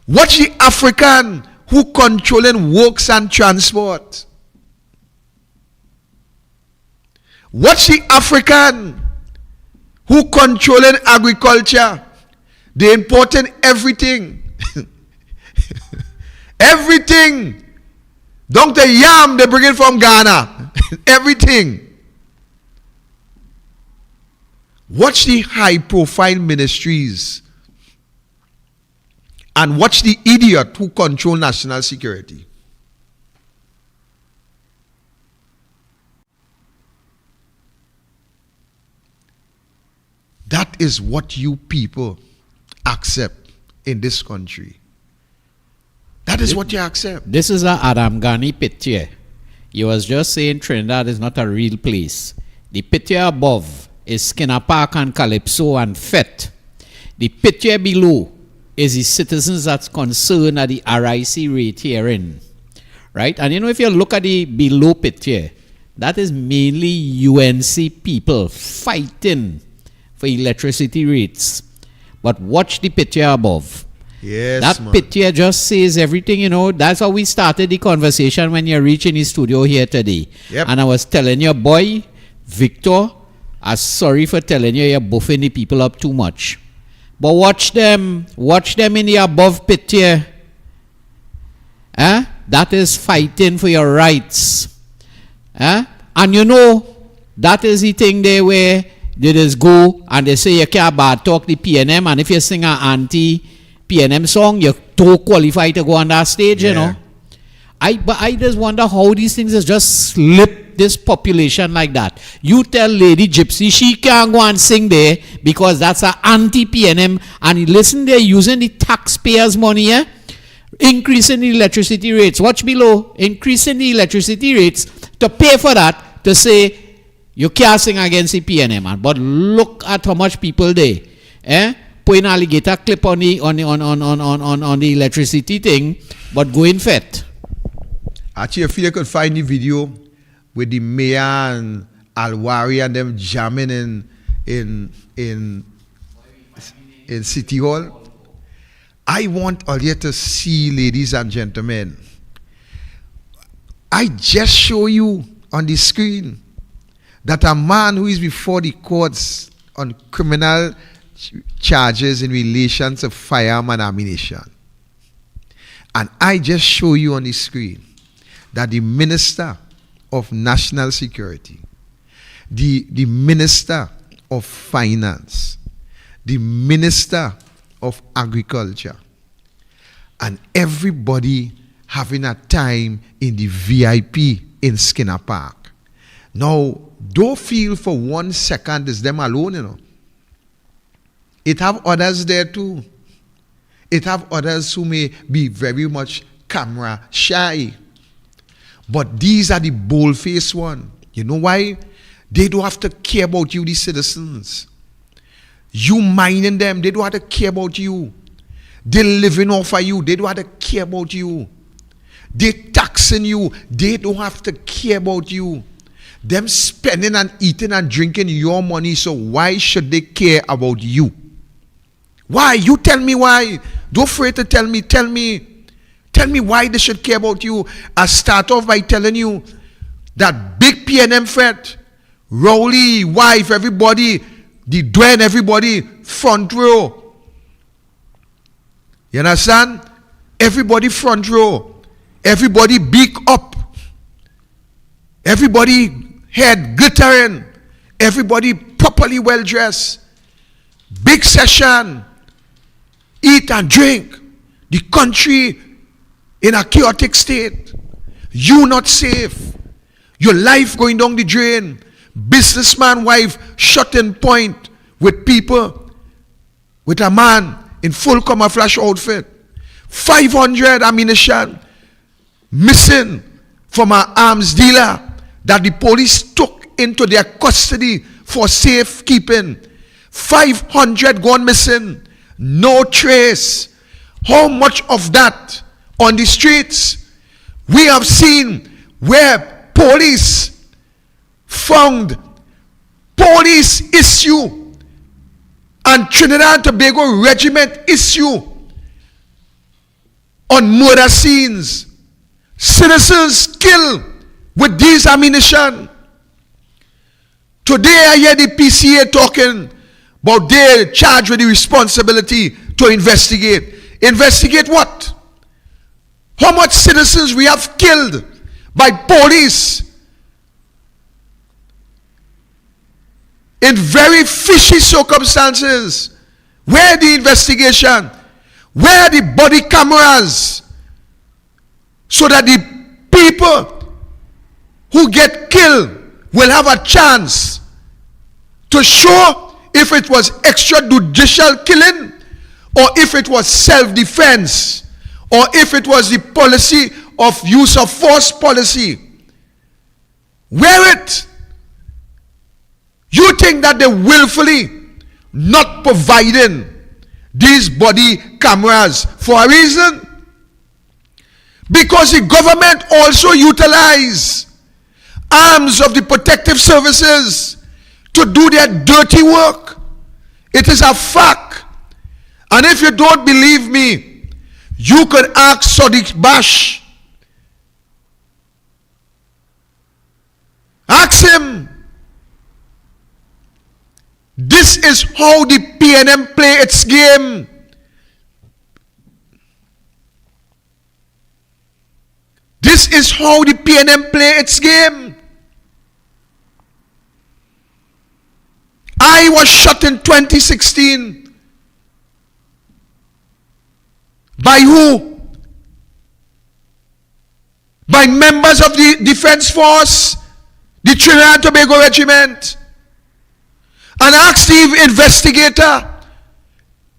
Watch the African who controlling works and transport. Watch the African who controlling agriculture. They importing everything. Everything. Down to yam they bring it from Ghana. Everything. Watch the high profile ministries. And watch the idiot who control national security. That is what you people accept in this country. That is what you accept. This is a Adam Ghani picture. You was just saying Trinidad is not a real place. The picture above is Skinner Park and Calypso and Fet. The picture below is the citizens that's concerned at the RIC rate herein. Right? And you know, if you look at the below picture, that is mainly UNC people fighting for electricity rates. But watch the picture above. Yes, that picture just says everything, you know. That's how we started the conversation when you reached in the studio here today. Yep. And I was telling your boy, Victor, I'm sorry for telling you, you're buffing the people up too much. But watch them in the above picture. That is fighting for your rights. And you know, that is the thing there where they just go and they say you can't bad talk the PNM, and if you sing an anti-PNM song, you're too qualified to go on that stage, you know. But I just wonder how these things has just slipped this population like that. You tell Lady Gypsy she can't go and sing there because that's an anti-PNM, and listen, they're using the taxpayers' money, increasing the electricity rates. Watch below, increasing the electricity rates to pay for that, to say you can't sing against the PNM. But look at how much people there, putting alligator clip on the electricity thing, but going fat. Actually, I feel I could find the video with the mayor and Alwari and them jamming in City Hall. I want all you to see, ladies and gentlemen. I just show you on the screen that a man who is before the courts on criminal charges in relation to firearm and ammunition. And I just show you on the screen that the Minister of National Security, the Minister of Finance, the Minister of Agriculture, and everybody having a time in the VIP in Skinner Park. Now, don't feel for 1 second it's them alone, you know. It have others there too. It have others who may be very much camera shy. But these are the bold-faced ones. You know why? They don't have to care about you, the citizens. You minding them, they don't have to care about you. They living off of you, they don't have to care about you. They taxing you, they don't have to care about you. Them spending and eating and drinking your money, so why should they care about you? Why? You tell me why. Don't afraid to tell me. Tell me why they should care about you. I start off by telling you that big P&M Fed, Rowley, wife, everybody, the Dwayne, everybody, front row. You understand? Everybody front row. Everybody beak up. Everybody head glittering. Everybody properly well dressed. Big session. Eat and drink. The country in a chaotic state. You not safe. Your life going down the drain. Businessman wife shot in point with people. With a man in full camouflage outfit. 500 ammunition missing from an arms dealer that the police took into their custody for safekeeping. 500 gone missing. No trace. How much of that on the streets? We have seen where police found police issue and Trinidad and Tobago regiment issue on murder scenes. Citizens killed with these ammunition. Today I hear the PCA talking about they're charged with the responsibility to investigate. Investigate what? How much citizens we have killed by police in very fishy circumstances. Where the investigation? Where the body cameras? So that the people who get killed will have a chance to show if it was extrajudicial killing or if it was self-defense or if it was the policy of use of force policy. Where it? You think that they willfully not providing these body cameras for a reason? Because the government also utilize arms of the protective services to do their dirty work. It is a fact. And if you don't believe me, you could ask Sadiq Bash. Ask him. This is how the PNM play its game. This is how the PNM play its game. I was shot in 2016. By who? By members of the Defense Force, the Trinidad and Tobago Regiment. And asked the investigator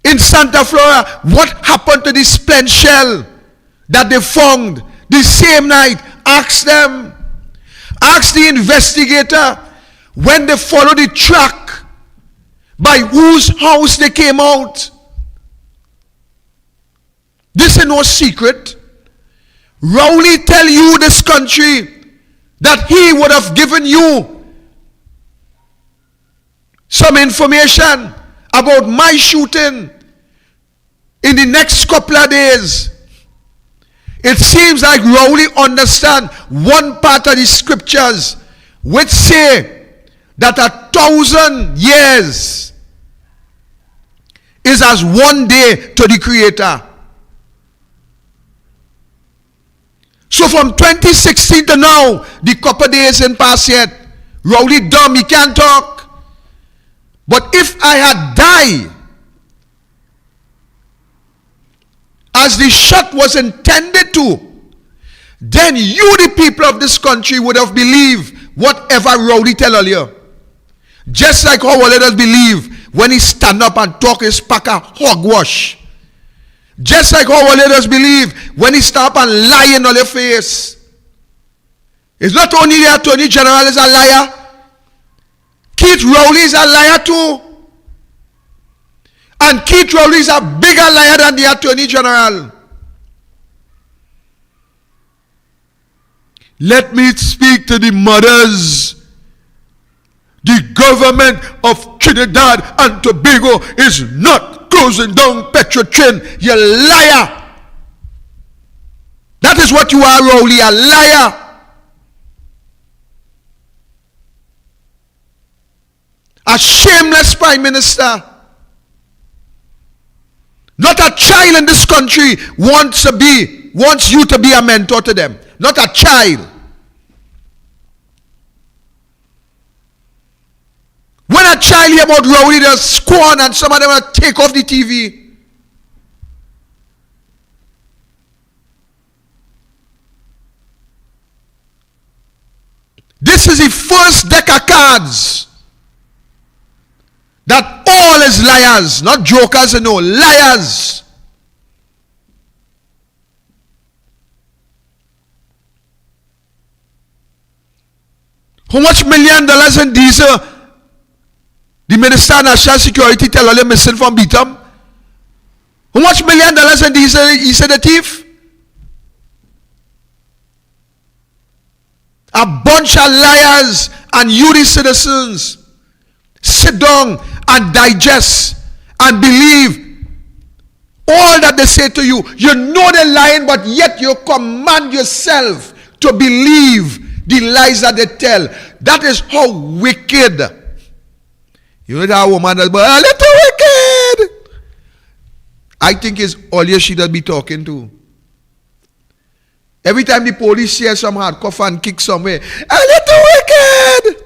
in Santa Flora what happened to the spent shell that they found the same night. Ask them. Ask the investigator when they followed the track by whose house they came out. This is no secret. Rowley tell you, this country, that he would have given you some information about my shooting in the next couple of days, it seems like Rowley understand one part of the scriptures which say that 1,000 years is as one day to the Creator. So from 2016 to now, the couple days ain't passed yet. Rowley dumb, he can't talk. But if I had died as the shot was intended to, then you, the people of this country, would have believed whatever Rowley tell earlier. Just like how let us believe when he stand up and talk his pack of hogwash. Just like how let us believe when he stand up and lie in all your face. It's not only the Attorney General is a liar. Keith Rowley is a liar too. And Keith Rowley is a bigger liar than the Attorney General. Let me speak to the mothers. The government of Trinidad and Tobago is not closing down Petrotrin. You liar. That is what you are, Rowley, a liar. A shameless Prime Minister. Not a child in this country wants you to be a mentor to them. Not a child. When a child hear about Rowley, they'll scorn and some of them will take off the TV. This is the first deck of cards that all is liars, not jokers, no, liars. How much $1 million in diesel the Minister of National Security tell all them missing from Beatham? How much $1 million in diesel he said the thief? A bunch of liars, and you the citizens sit down and digest and believe all that they say to you. You know they're lying, but yet you command yourself to believe the lies that they tell. That is how wicked. You know that woman that's a little wicked. I think it's all you should be talking to. Every time the police hear some hard cough and kick somewhere, a little wicked.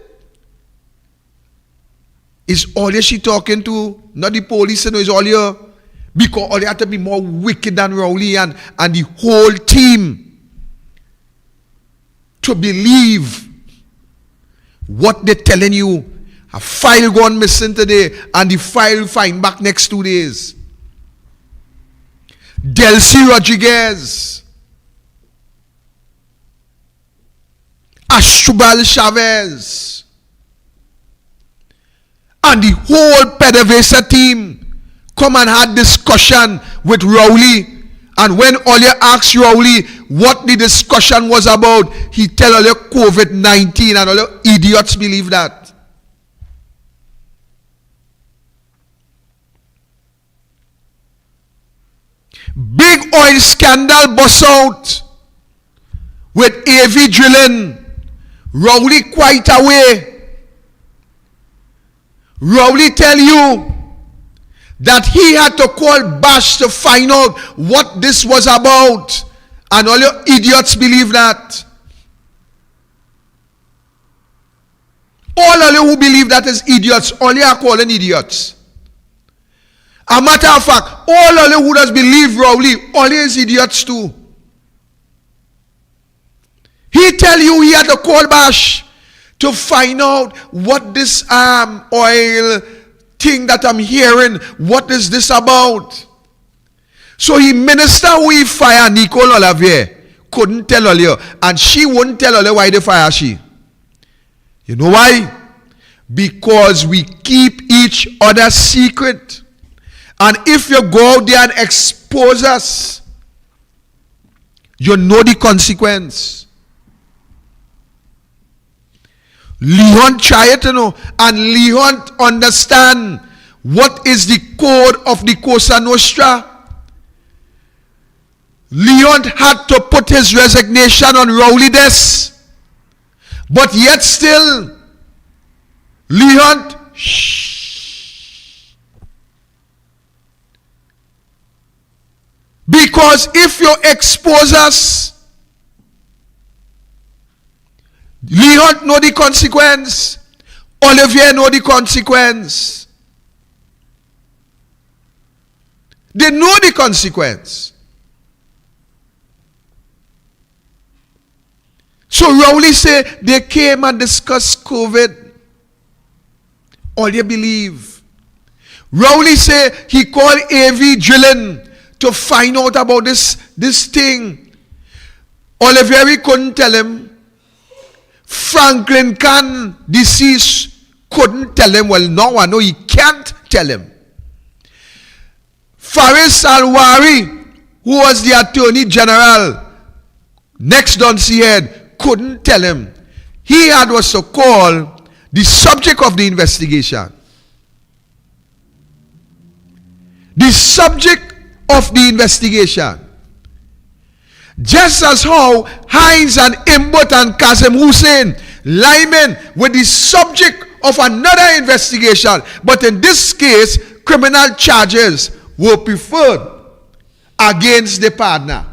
It's all you she talking to, not the police, you know, it's all you. Because all you have to be more wicked than Rowley and the whole team to believe what they're telling you. A file gone missing today and the file find back next 2 days. Delcy Rodriguez, Ashrubal Chavez, and the whole PDVSA team come and had discussion with Rowley. And when all you ask Rowley what the discussion was about, he tell all you COVID-19, and all you idiots believe that. Big oil scandal bust out with AV drilling. Rowley quite away. Rowley tell you that he had to call Bash to find out what this was about. And all you idiots believe that. All of you who believe that is idiots, all you are calling idiots. A matter of fact, all of you who does believe Rowley, all is idiots too. He tell you he had to call Bash to find out what this oil thing that I'm hearing, what is this about? So he minister who he fire Nicole Olivier couldn't tell all you, and she wouldn't tell all you why they fire she. You know why? Because we keep each other's secret. And if you go out there and expose us, you know the consequence. Leon try it, you know, and Leon understand what is the code of the Cosa Nostra. Leon had to put his resignation on Rowley desk. But yet still, Leon, because if you expose us, Leon know the consequence. Olivier know the consequence. They know the consequence. So Rowley say they came and discussed COVID. All you believe. Rowley say he called A.V. Drilling to find out about this thing. Olivier couldn't tell him. Franklin Khan, deceased, couldn't tell him. Well, no, I know he can't tell him. Faris Alwari, who was the Attorney General, next Duncy head, couldn't tell him. He had was to call the subject of the investigation. The subject of the investigation. Just as how Hines and Imbut and Kazem Hussein Lyman were the subject of another investigation, but in this case, criminal charges were preferred against the partner.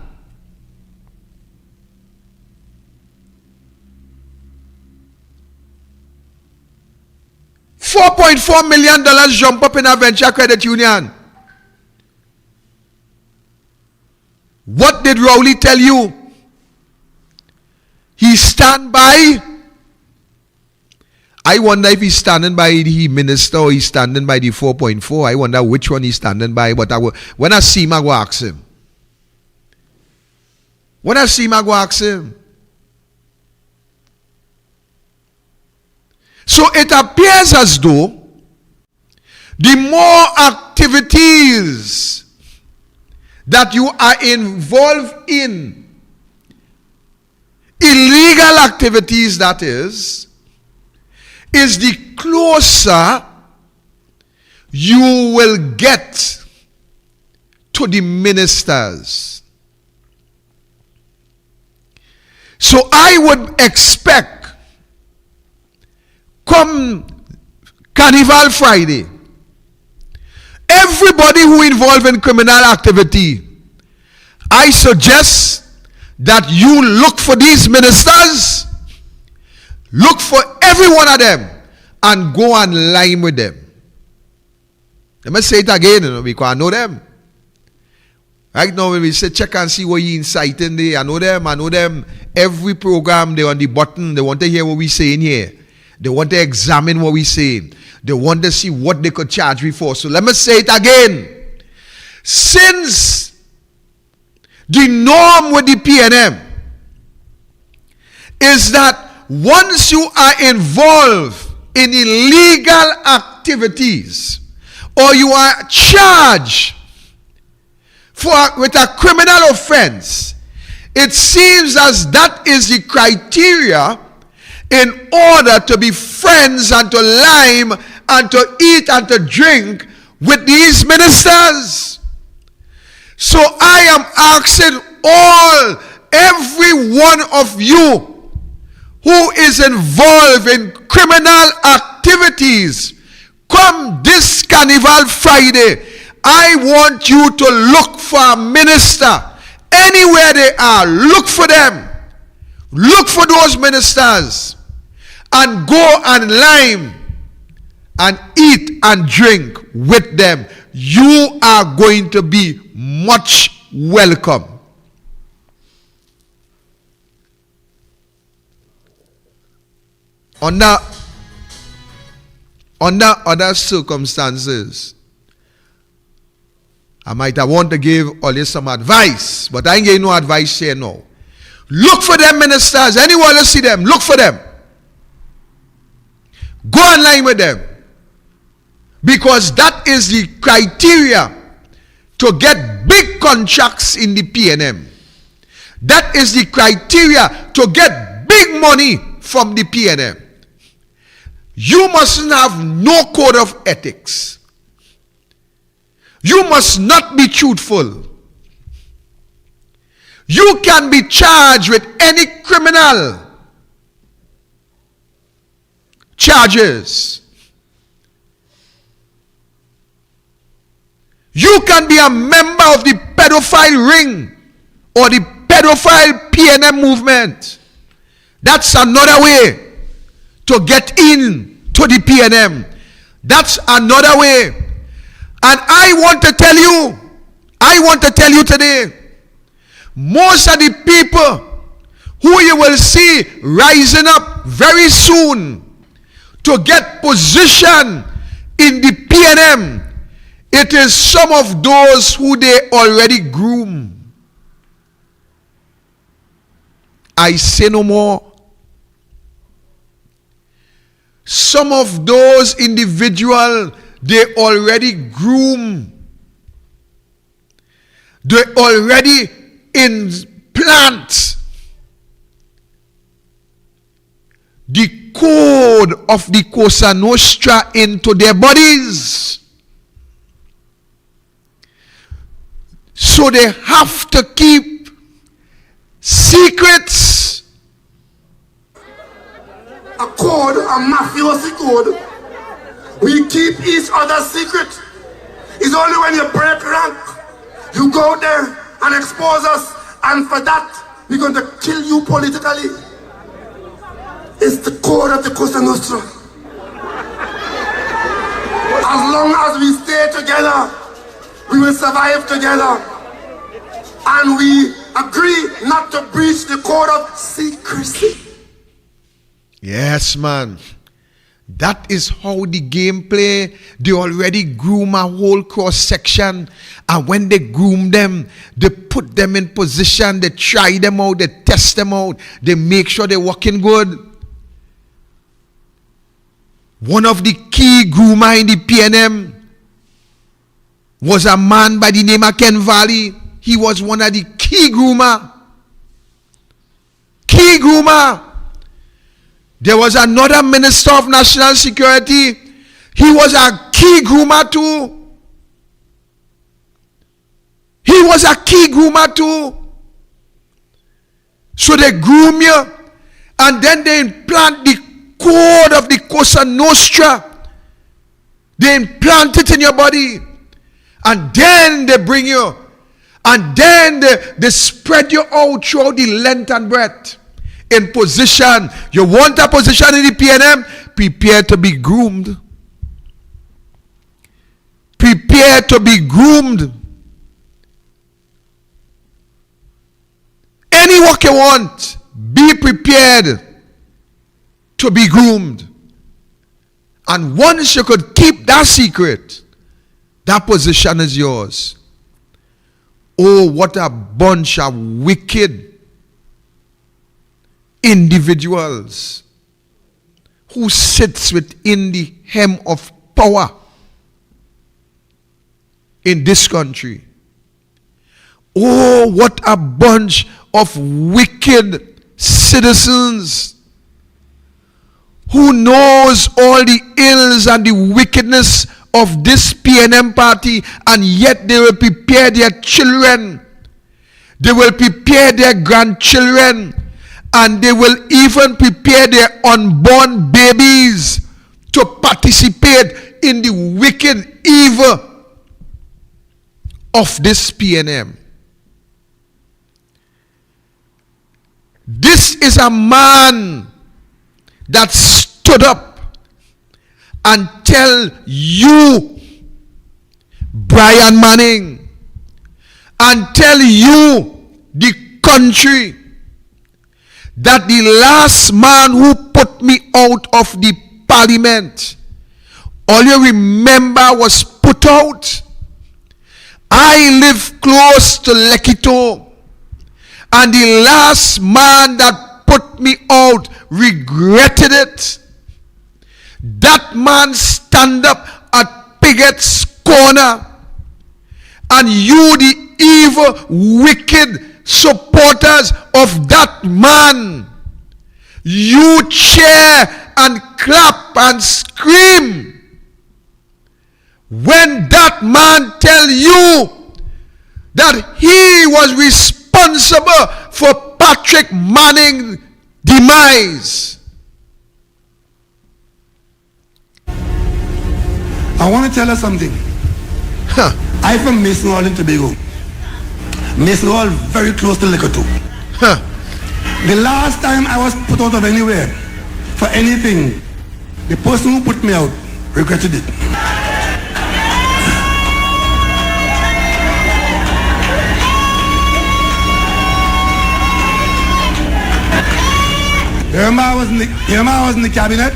$4.4 million jump up in a venture credit union. What did Rowley tell you? He stand by. I wonder if he's standing by the minister or he's standing by the 4.4. I wonder which one he's standing by. But when I see him, I go ask him. When I see him, I go ask him. So it appears as though the more activities that you are involved in, illegal activities that is the closer you will get to the ministers. So I would expect, come Carnival Friday, everybody who involved in criminal activity, I suggest that you look for these ministers, look for every one of them, and go and line with them. Let me say it again, because I know them. Right now, when we say check and see what you inciting there, I know them. Every program, they're on the button. They want to hear what we're saying here. They want to examine what we're saying. They want to see what they could charge me for. So let me say it again. Since the norm with the PNM is that once you are involved in illegal activities or you are charged with a criminal offense, it seems as that is the criteria in order to be friends and to lime and to eat and to drink with these ministers. So I am asking every one of you who is involved in criminal activities, come this Carnival Friday, I want you to look for a minister. Anywhere they are, look for them. Look for those ministers and go and lime and eat and drink with them. You are going to be much welcome. Under other circumstances, I might have want to give all you some advice, but I ain't getting no advice here now. Look for them ministers. Anyone you see them, look for them. Go online with them. Because that is the criteria to get big contracts in the PNM. That is the criteria to get big money from the PNM. You mustn't have no code of ethics. You must not be truthful. You can be charged with any criminal charges. You can be a member of the pedophile ring or the pedophile PNM movement. That's another way to get in to the PNM. That's another way. And I want to tell you today, most of the people who you will see rising up very soon to get position in the PNM, it is some of those who they already groom. I say no more. Some of those individuals, they already groom. They already implant the code of the Cosa Nostra into their bodies. So they have to keep secrets. A code, a mafiosi code. We keep each other's secret. It's only when you break rank, you go there and expose us, and for that, we're going to kill you politically. It's the code of the Cosa Nostra. As long as we stay together, we will survive together. And we agree not to breach the code of secrecy. Yes, man. That is how the game play. They already groom a whole cross section. And when they groom them, they put them in position. They try them out. They test them out. They make sure they're working good. One of the key groomer in the PNM was a man by the name of Ken Valley. He was one of the key groomer. Key groomer. There was another minister of national security. He was a key groomer too. He was a key groomer too. So they groom you, and then they implant the code of the Cosa Nostra. They implant it in your body, and then they bring you, and then they spread you out throughout the length and breadth. In position. You want a position in the PNM? Prepare to be groomed. Prepare to be groomed. Any work you want, be prepared to be groomed. And once you could keep that secret, that position is yours. Oh, what a bunch of wicked individuals who sits within the hem of power in this country. Oh, what a bunch of wicked citizens who knows all the ills and the wickedness of this PNM party, and yet they will prepare their children, they will prepare their grandchildren, and they will even prepare their unborn babies to participate in the wicked evil of this PNM. This is a man that stood up and tell you, Brian Manning, and tell you, the country, that the last man who put me out of the parliament, all you remember was put out. I live close to Lekito, and the last man that put me out regretted it. That man stand up at Pigot's corner, and you, the evil, wicked supporters of that man, you cheer and clap and scream when that man tell you that he was responsible responsible for Patrick Manning's demise. I want to tell you something. I'm from Mason Hall in Tobago. Mason Hall very close to Liquor 2. The last time I was put out of anywhere for anything, the person who put me out regretted it. Remember I was in the cabinet?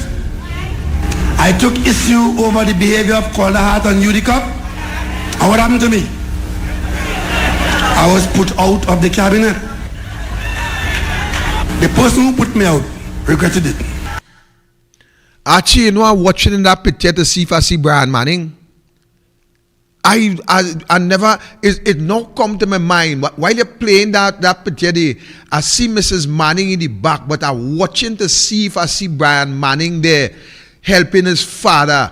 I took issue over the behavior of Calder Hart and Unequal. And what happened to me? I was put out of the cabinet. The person who put me out regretted it. Archie, you know, I'm watching in that picture to see if I see Brian Manning. I never, it now come to my mind, while you're playing that picture there, I see Mrs. Manning in the back, but I'm watching to see if I see Brian Manning there helping his father.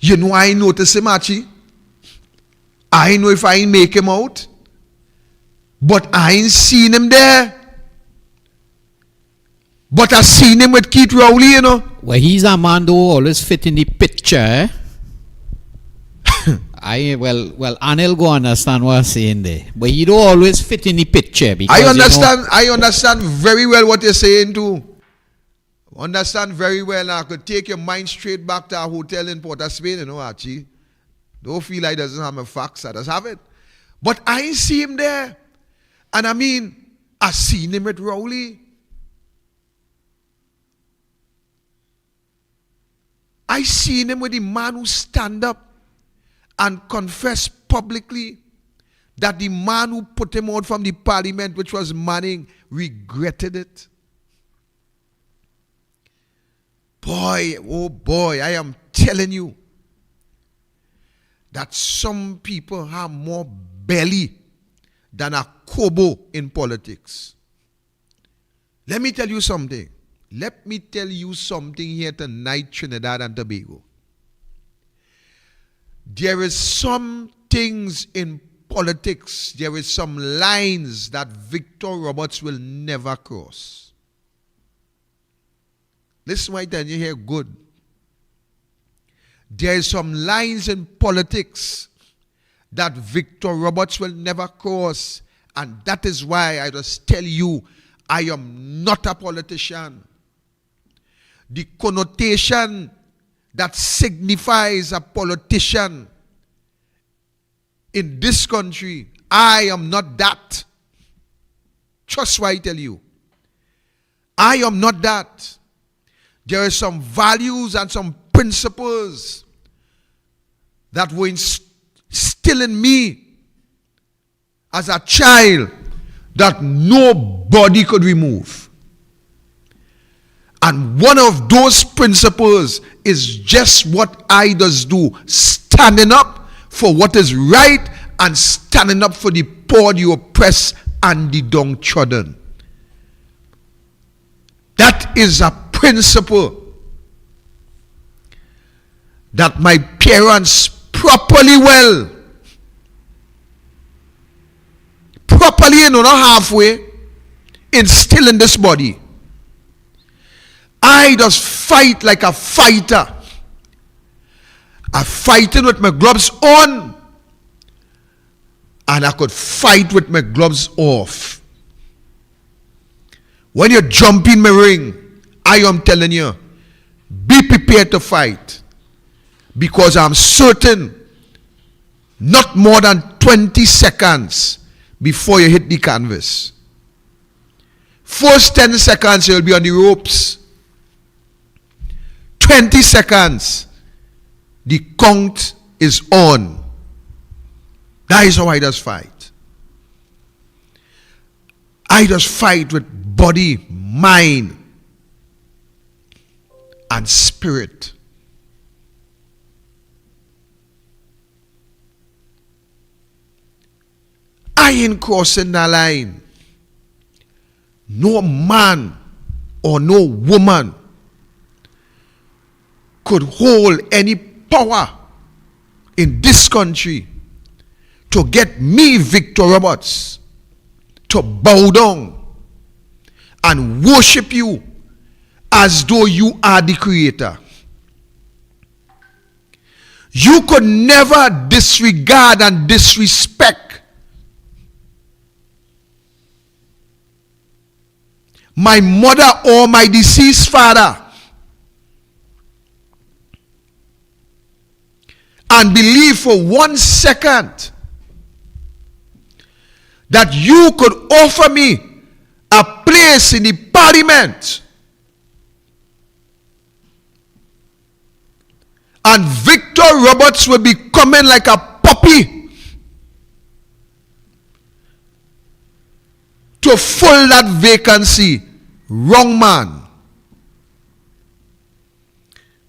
You know, I notice him, Archie. I know if I ain't make him out, but I ain't seen him there. But I seen him with Keith Rowley, you know. Well, he's a man who always fit in the picture, eh? Well, Anil go understand what I'm saying there, but he don't always fit in the picture because I understand very well what you're saying too. Understand very well. I could take your mind straight back to a hotel in Port of Spain, you know, Archie. Don't feel like it doesn't have my facts. I just have it. But I ain't see him there. And I mean, I seen him with Rowley. I seen him with the man who stand up and confess publicly that the man who put him out from the parliament, which was Manning, regretted it. Boy, oh boy, I am telling you that some people have more belly than a kobo in politics. Let me tell you something. Let me tell you something here tonight, Trinidad and Tobago. There is some things in politics, there is some lines that Victor Roberts will never cross. Listen right then, you hear good. There is some lines in politics that Victor Roberts will never cross, and that is why I just tell you, I am not a politician. The connotation that signifies a politician in this country, I am not that. Trust what I tell you. I am not that. There are some values and some principles that were instilled in me as a child that nobody could remove. And one of those principles is just what I does do, standing up for what is right and standing up for the poor, the oppressed, and the downtrodden. That is a principle that my parents properly, you know, not halfway, instill in this body. I just fight like a fighter. I'm fighting with my gloves on, and I could fight with my gloves off. When you jump in my ring, I am telling you, be prepared to fight. Because I'm certain not more than 20 seconds before you hit the canvas. First 10 seconds you'll be on the ropes. 20 seconds, the count is on. That is how I just fight. I just fight with body, mind, and spirit. I ain't crossing that line. No man or no woman could hold any power in this country to get me, Victor Roberts, to bow down and worship you as though you are the creator. You could never disregard and disrespect my mother or my deceased father and believe for 1 second that you could offer me a place in the parliament and Victor Roberts will be coming like a puppy to fill that vacancy. Wrong man.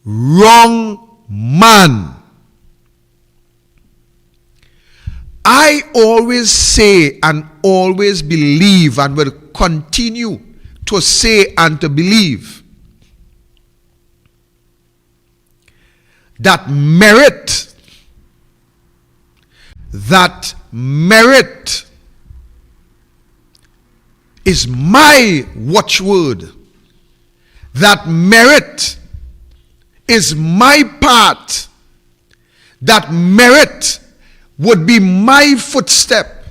Wrong man. I always say and always believe and will continue to say and to believe that merit is my watchword. That merit is my part. That merit would be my footstep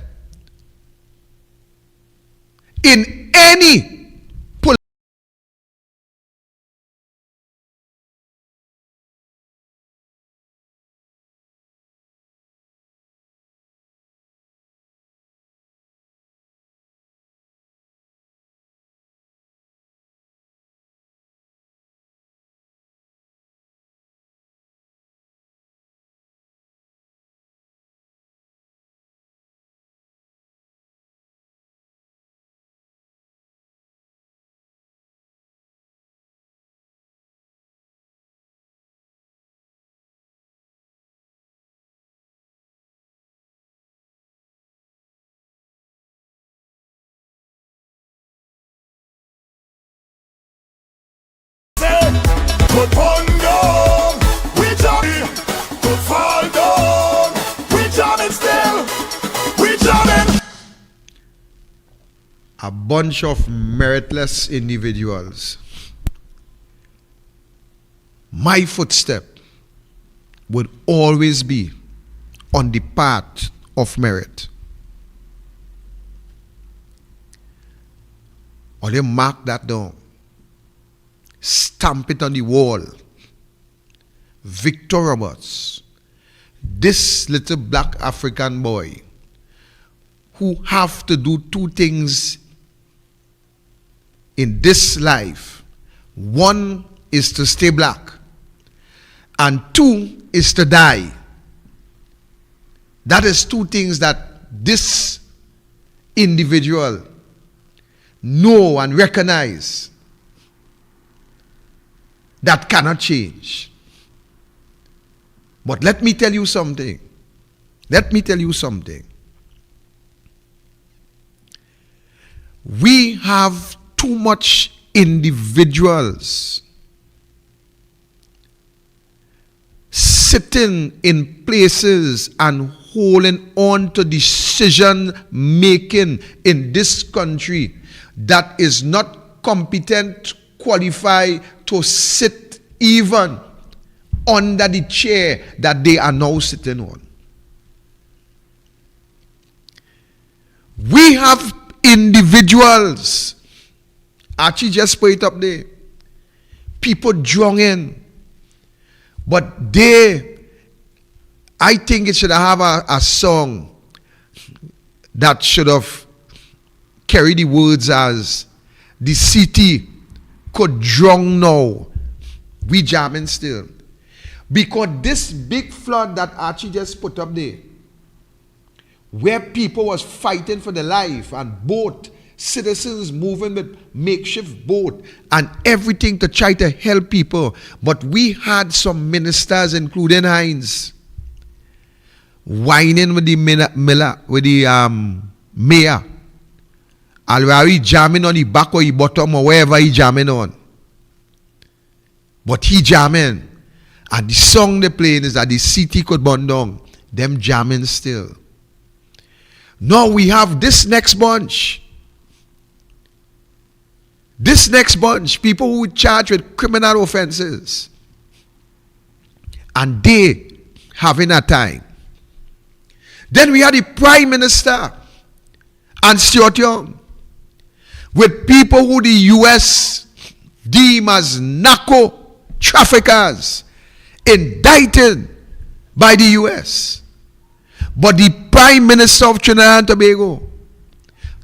in any could fall down, we jamming, could fall down, we jamming still, we jamming. a bunch of meritless individuals. My footstep would always be on the path of merit. Or they mark that down. Stamp it on the wall. Victor Roberts, this little black African boy who have to do two things in this life. One is to stay black and two is to die. That is two things that this individual know and recognize that cannot change. But let me tell you something. Let me tell you something. We have too much individuals sitting in places and holding on to decision making in this country that is not competent, qualified to sit even under the chair that they are now sitting on. We have individuals, Archie just put it up there, people drunk in, but they, I think it should have a song that should have carried the words as, the city could drown now, we jamming still. Because this big flood that Archie just put up there, where people was fighting for their life and boat, citizens moving with makeshift boat and everything to try to help people. But we had some ministers, including Hines, whining with the mayor. Already jamming on the back or the bottom or wherever he jamming on. But he jamming. And the song they playing is that the city could burn down. Them jamming still. Now we have this next bunch. This next bunch, people who charged with criminal offenses. And they having a time. Then we had the Prime Minister and Stuart Young with people who the US deem as narco traffickers indicted by the US. But the Prime Minister of Trinidad and Tobago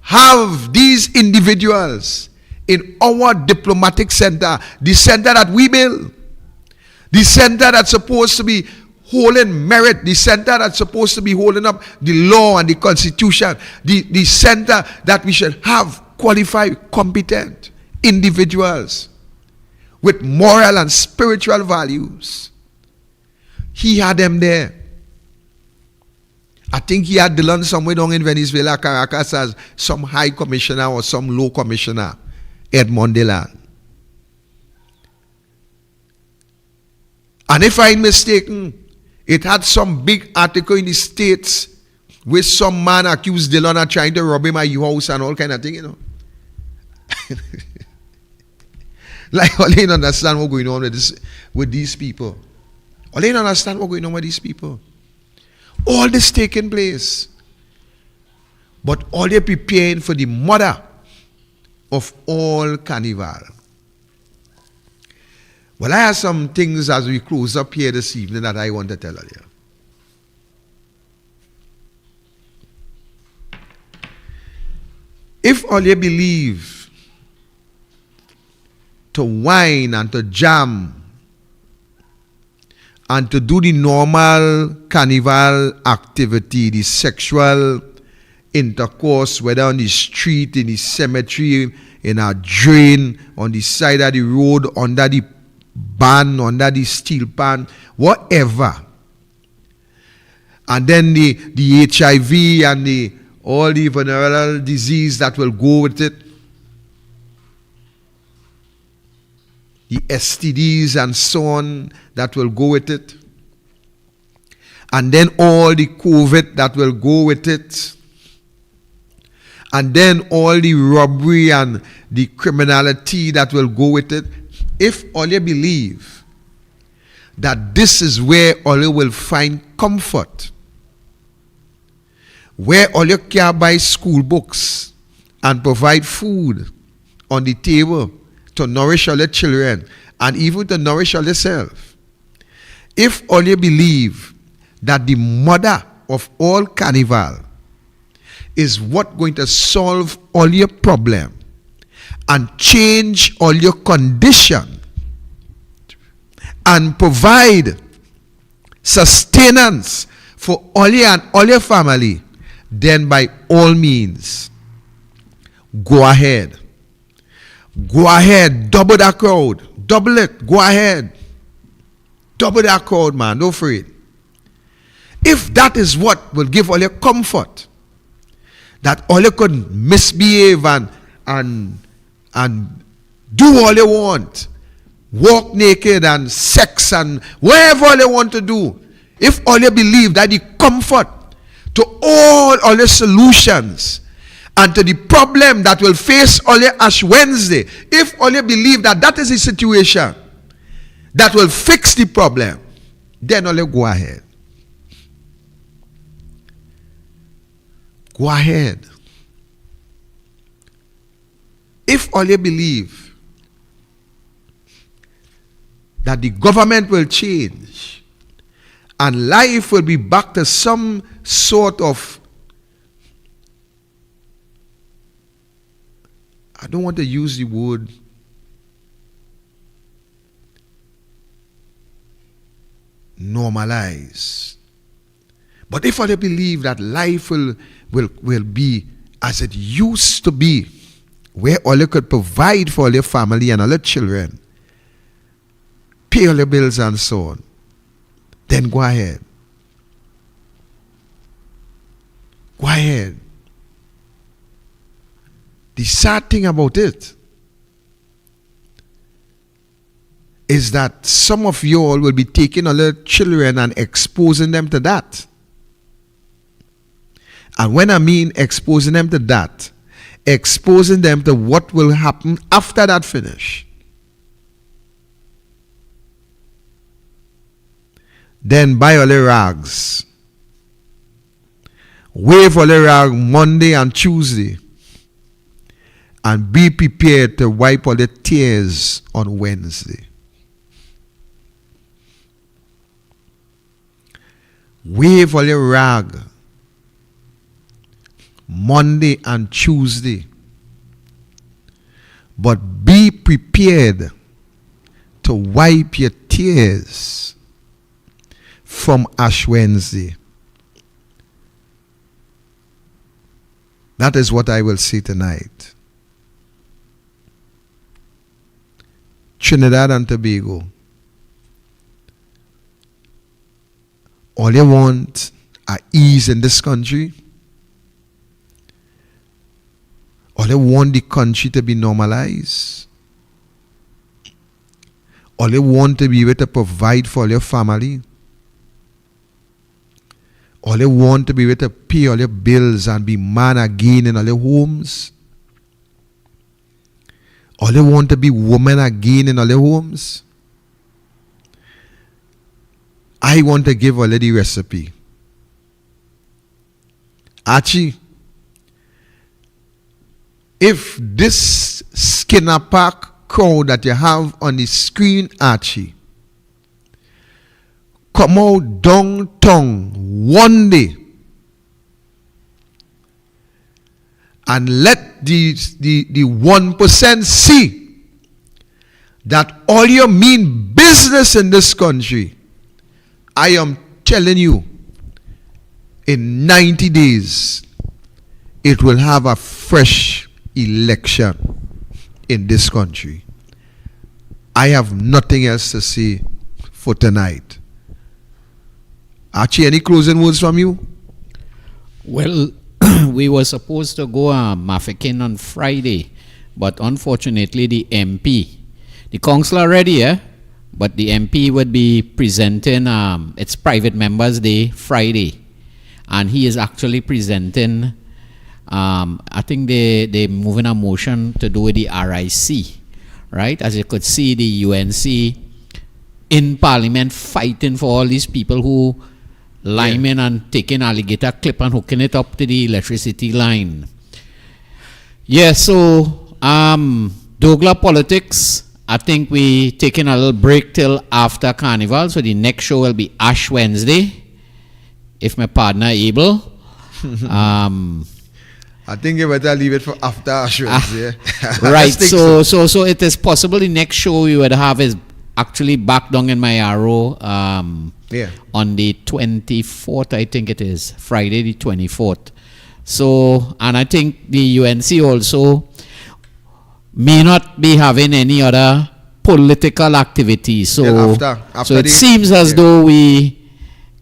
have these individuals in our diplomatic center, the center that we build, the center that's supposed to be holding merit, the center that's supposed to be holding up the law and the constitution, the center that we should have qualified, competent individuals with moral and spiritual values. He had them there. I think he had Dylan somewhere down in Venezuela, Caracas, as some high commissioner or some low commissioner, Edmond Dylan. And if I'm mistaken, it had some big article in the States where some man accused Dylan of trying to rob him at your house and all kind of thing, you know. Like, all you understand what's going on with these people. All you understand what's going on with these people. All this taking place. But all they're preparing for the mother of all Carnival. Well, I have some things as we close up here this evening that I want to tell you. If all you believe to whine and to jam and to do the normal carnival activity, the sexual intercourse, whether on the street, in the cemetery, in a drain, on the side of the road, under the ban, under the steel pan, whatever. And then the HIV and all the venereal disease that will go with it. The STDs and so on that will go with it. And then all the COVID that will go with it. And then all the robbery and the criminality that will go with it. If all you believe that this is where all you will find comfort, where all you can buy school books and provide food on the table to nourish all your children and even to nourish all yourself, if all you believe that the mother of all Carnival is what going to solve all your problem and change all your condition and provide sustenance for all you and all your family, then by all means, go ahead. Go ahead. Double that crowd. Double it. Go ahead. Double that crowd, man. Don't afraid. If that is what will give all your comfort, that all you could misbehave and do all you want, walk naked and sex and whatever all you want to do, if all you believe that the comfort to all your solutions and to the problem that will face all your Ash Wednesday, if all you believe that that is the situation that will fix the problem, then all you go ahead. Go ahead. If all you believe that the government will change and life will be back to some sort of, I don't want to use the word normalize, but if all you believe that life will be as it used to be, where all you could provide for all your family and all your children, pay all your bills and so on, then go ahead. Go ahead. The sad thing about it is that some of you all will be taking all your children and exposing them to that. And when I mean exposing them to that, exposing them to what will happen after that finish. Then buy all the rags. Wave all the rag Monday and Tuesday. And be prepared to wipe all the tears on Wednesday. Wave all the rag Monday and Tuesday. But be prepared to wipe your tears from Ash Wednesday. That is what I will say tonight. Trinidad and Tobago. All they want are ease in this country. All they want the country to be normalized. All they want to be able to provide for your family. All they want to be able to pay all your bills and be man again in all your homes. All they want to be woman again in all their homes. I want to give all the recipe. Archie, if this Skinner Park crowd that you have on the screen, Archie, come out downtown one day and let the 1% see that all you mean business in this country, I am telling you, in 90 days, it will have a fresh election in this country. I have nothing else to say for tonight. Archie, any closing words from you? Well, we were supposed to go Mafeking on Friday, but unfortunately the MP, the council already, but the MP would be presenting its private members day Friday, and he is actually presenting, I think they're moving a motion to do with the RIC, right? As you could see, the UNC in Parliament fighting for all these people who linemen and taking alligator clip and hooking it up to the electricity line. Yeah, so Douglas politics, I think we taking a little break till after Carnival. So the next show will be Ash Wednesday, if my partner able. I think you better leave it for after Ash Wednesday. Right, so it is possible the next show we would have is actually back down in my arrow on the 24th, I think it is, Friday the 24th. So, and I think the UNC also may not be having any other political activity. So, after it seems as though we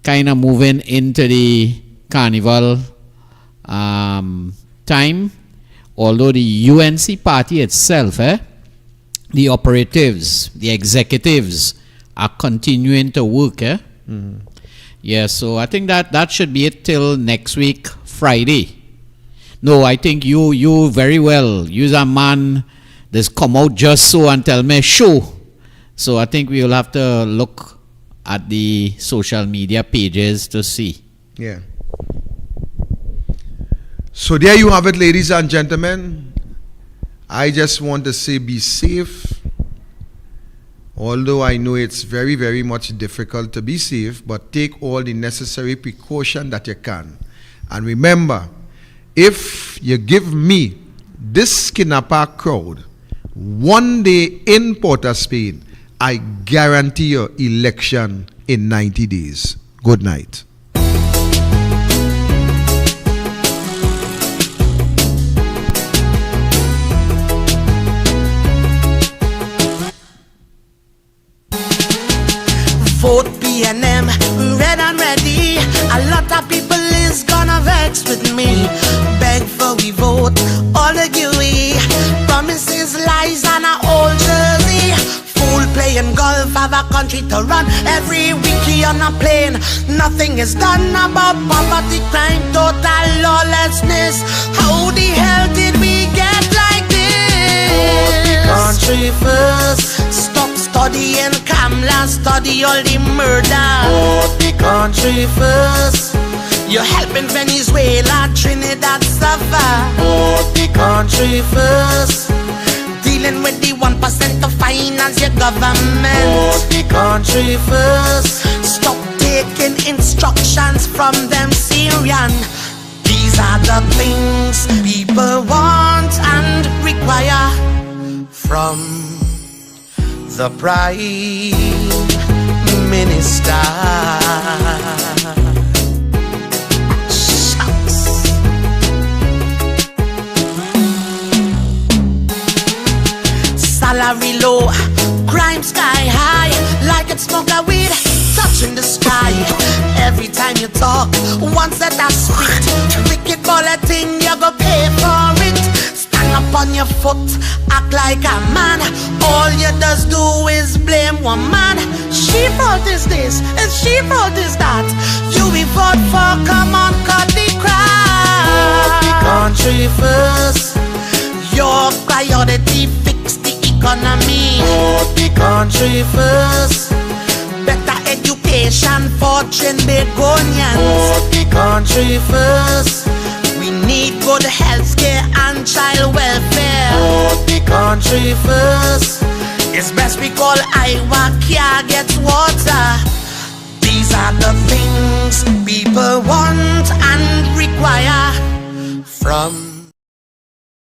kind of moving into the Carnival time, although the UNC party itself, the operatives, the executives are continuing to work. Yeah, so I think that should be it till next week, Friday. No, I think you very well. You're a man that's come out just so and tell me show. So I think we will have to look at the social media pages to see. Yeah. So there you have it, ladies and gentlemen. I just want to say be safe. Although I know it's very, very much difficult to be safe, but take all the necessary precaution that you can. And remember, if you give me this Skinner Park crowd one day in Port of Spain, I guarantee you election in 90 days. Good night. Vote PNM, red and ready. A lot of people is gonna vex with me. Beg for we vote, all the gooey. Promises, lies, and a old jersey. Fool playing golf, have a country to run. Every week he on a plane, nothing is done about poverty, crime, total lawlessness. How the hell did we get like this? Put the country first. Stop studying Kamla, study all the murder. Put the country first. You're helping Venezuela, Trinidad suffer. Put the country first. Dealing with the 1% to finance your government. Put the country first. Stop taking instructions from them Syrian. These are the things people want and require from the Prime Minister. Salary low, crime sky high, like it's smoke a weed, touching the sky. Every time you talk, one set of spit, wicked bulletin, you go pay for it. Stand up on your foot, act like a man. All you does do is blame one man. She fault is this, and she fault is that. You be vote for, come on, cut the crap. Put the country first. Your priority, fix the economy. Put the country first. Better education for Trinbagonians. Put the country first. We need good health care and child welfare. Put the country first. It's best we call Iowa can't get water. These are the things people want and require from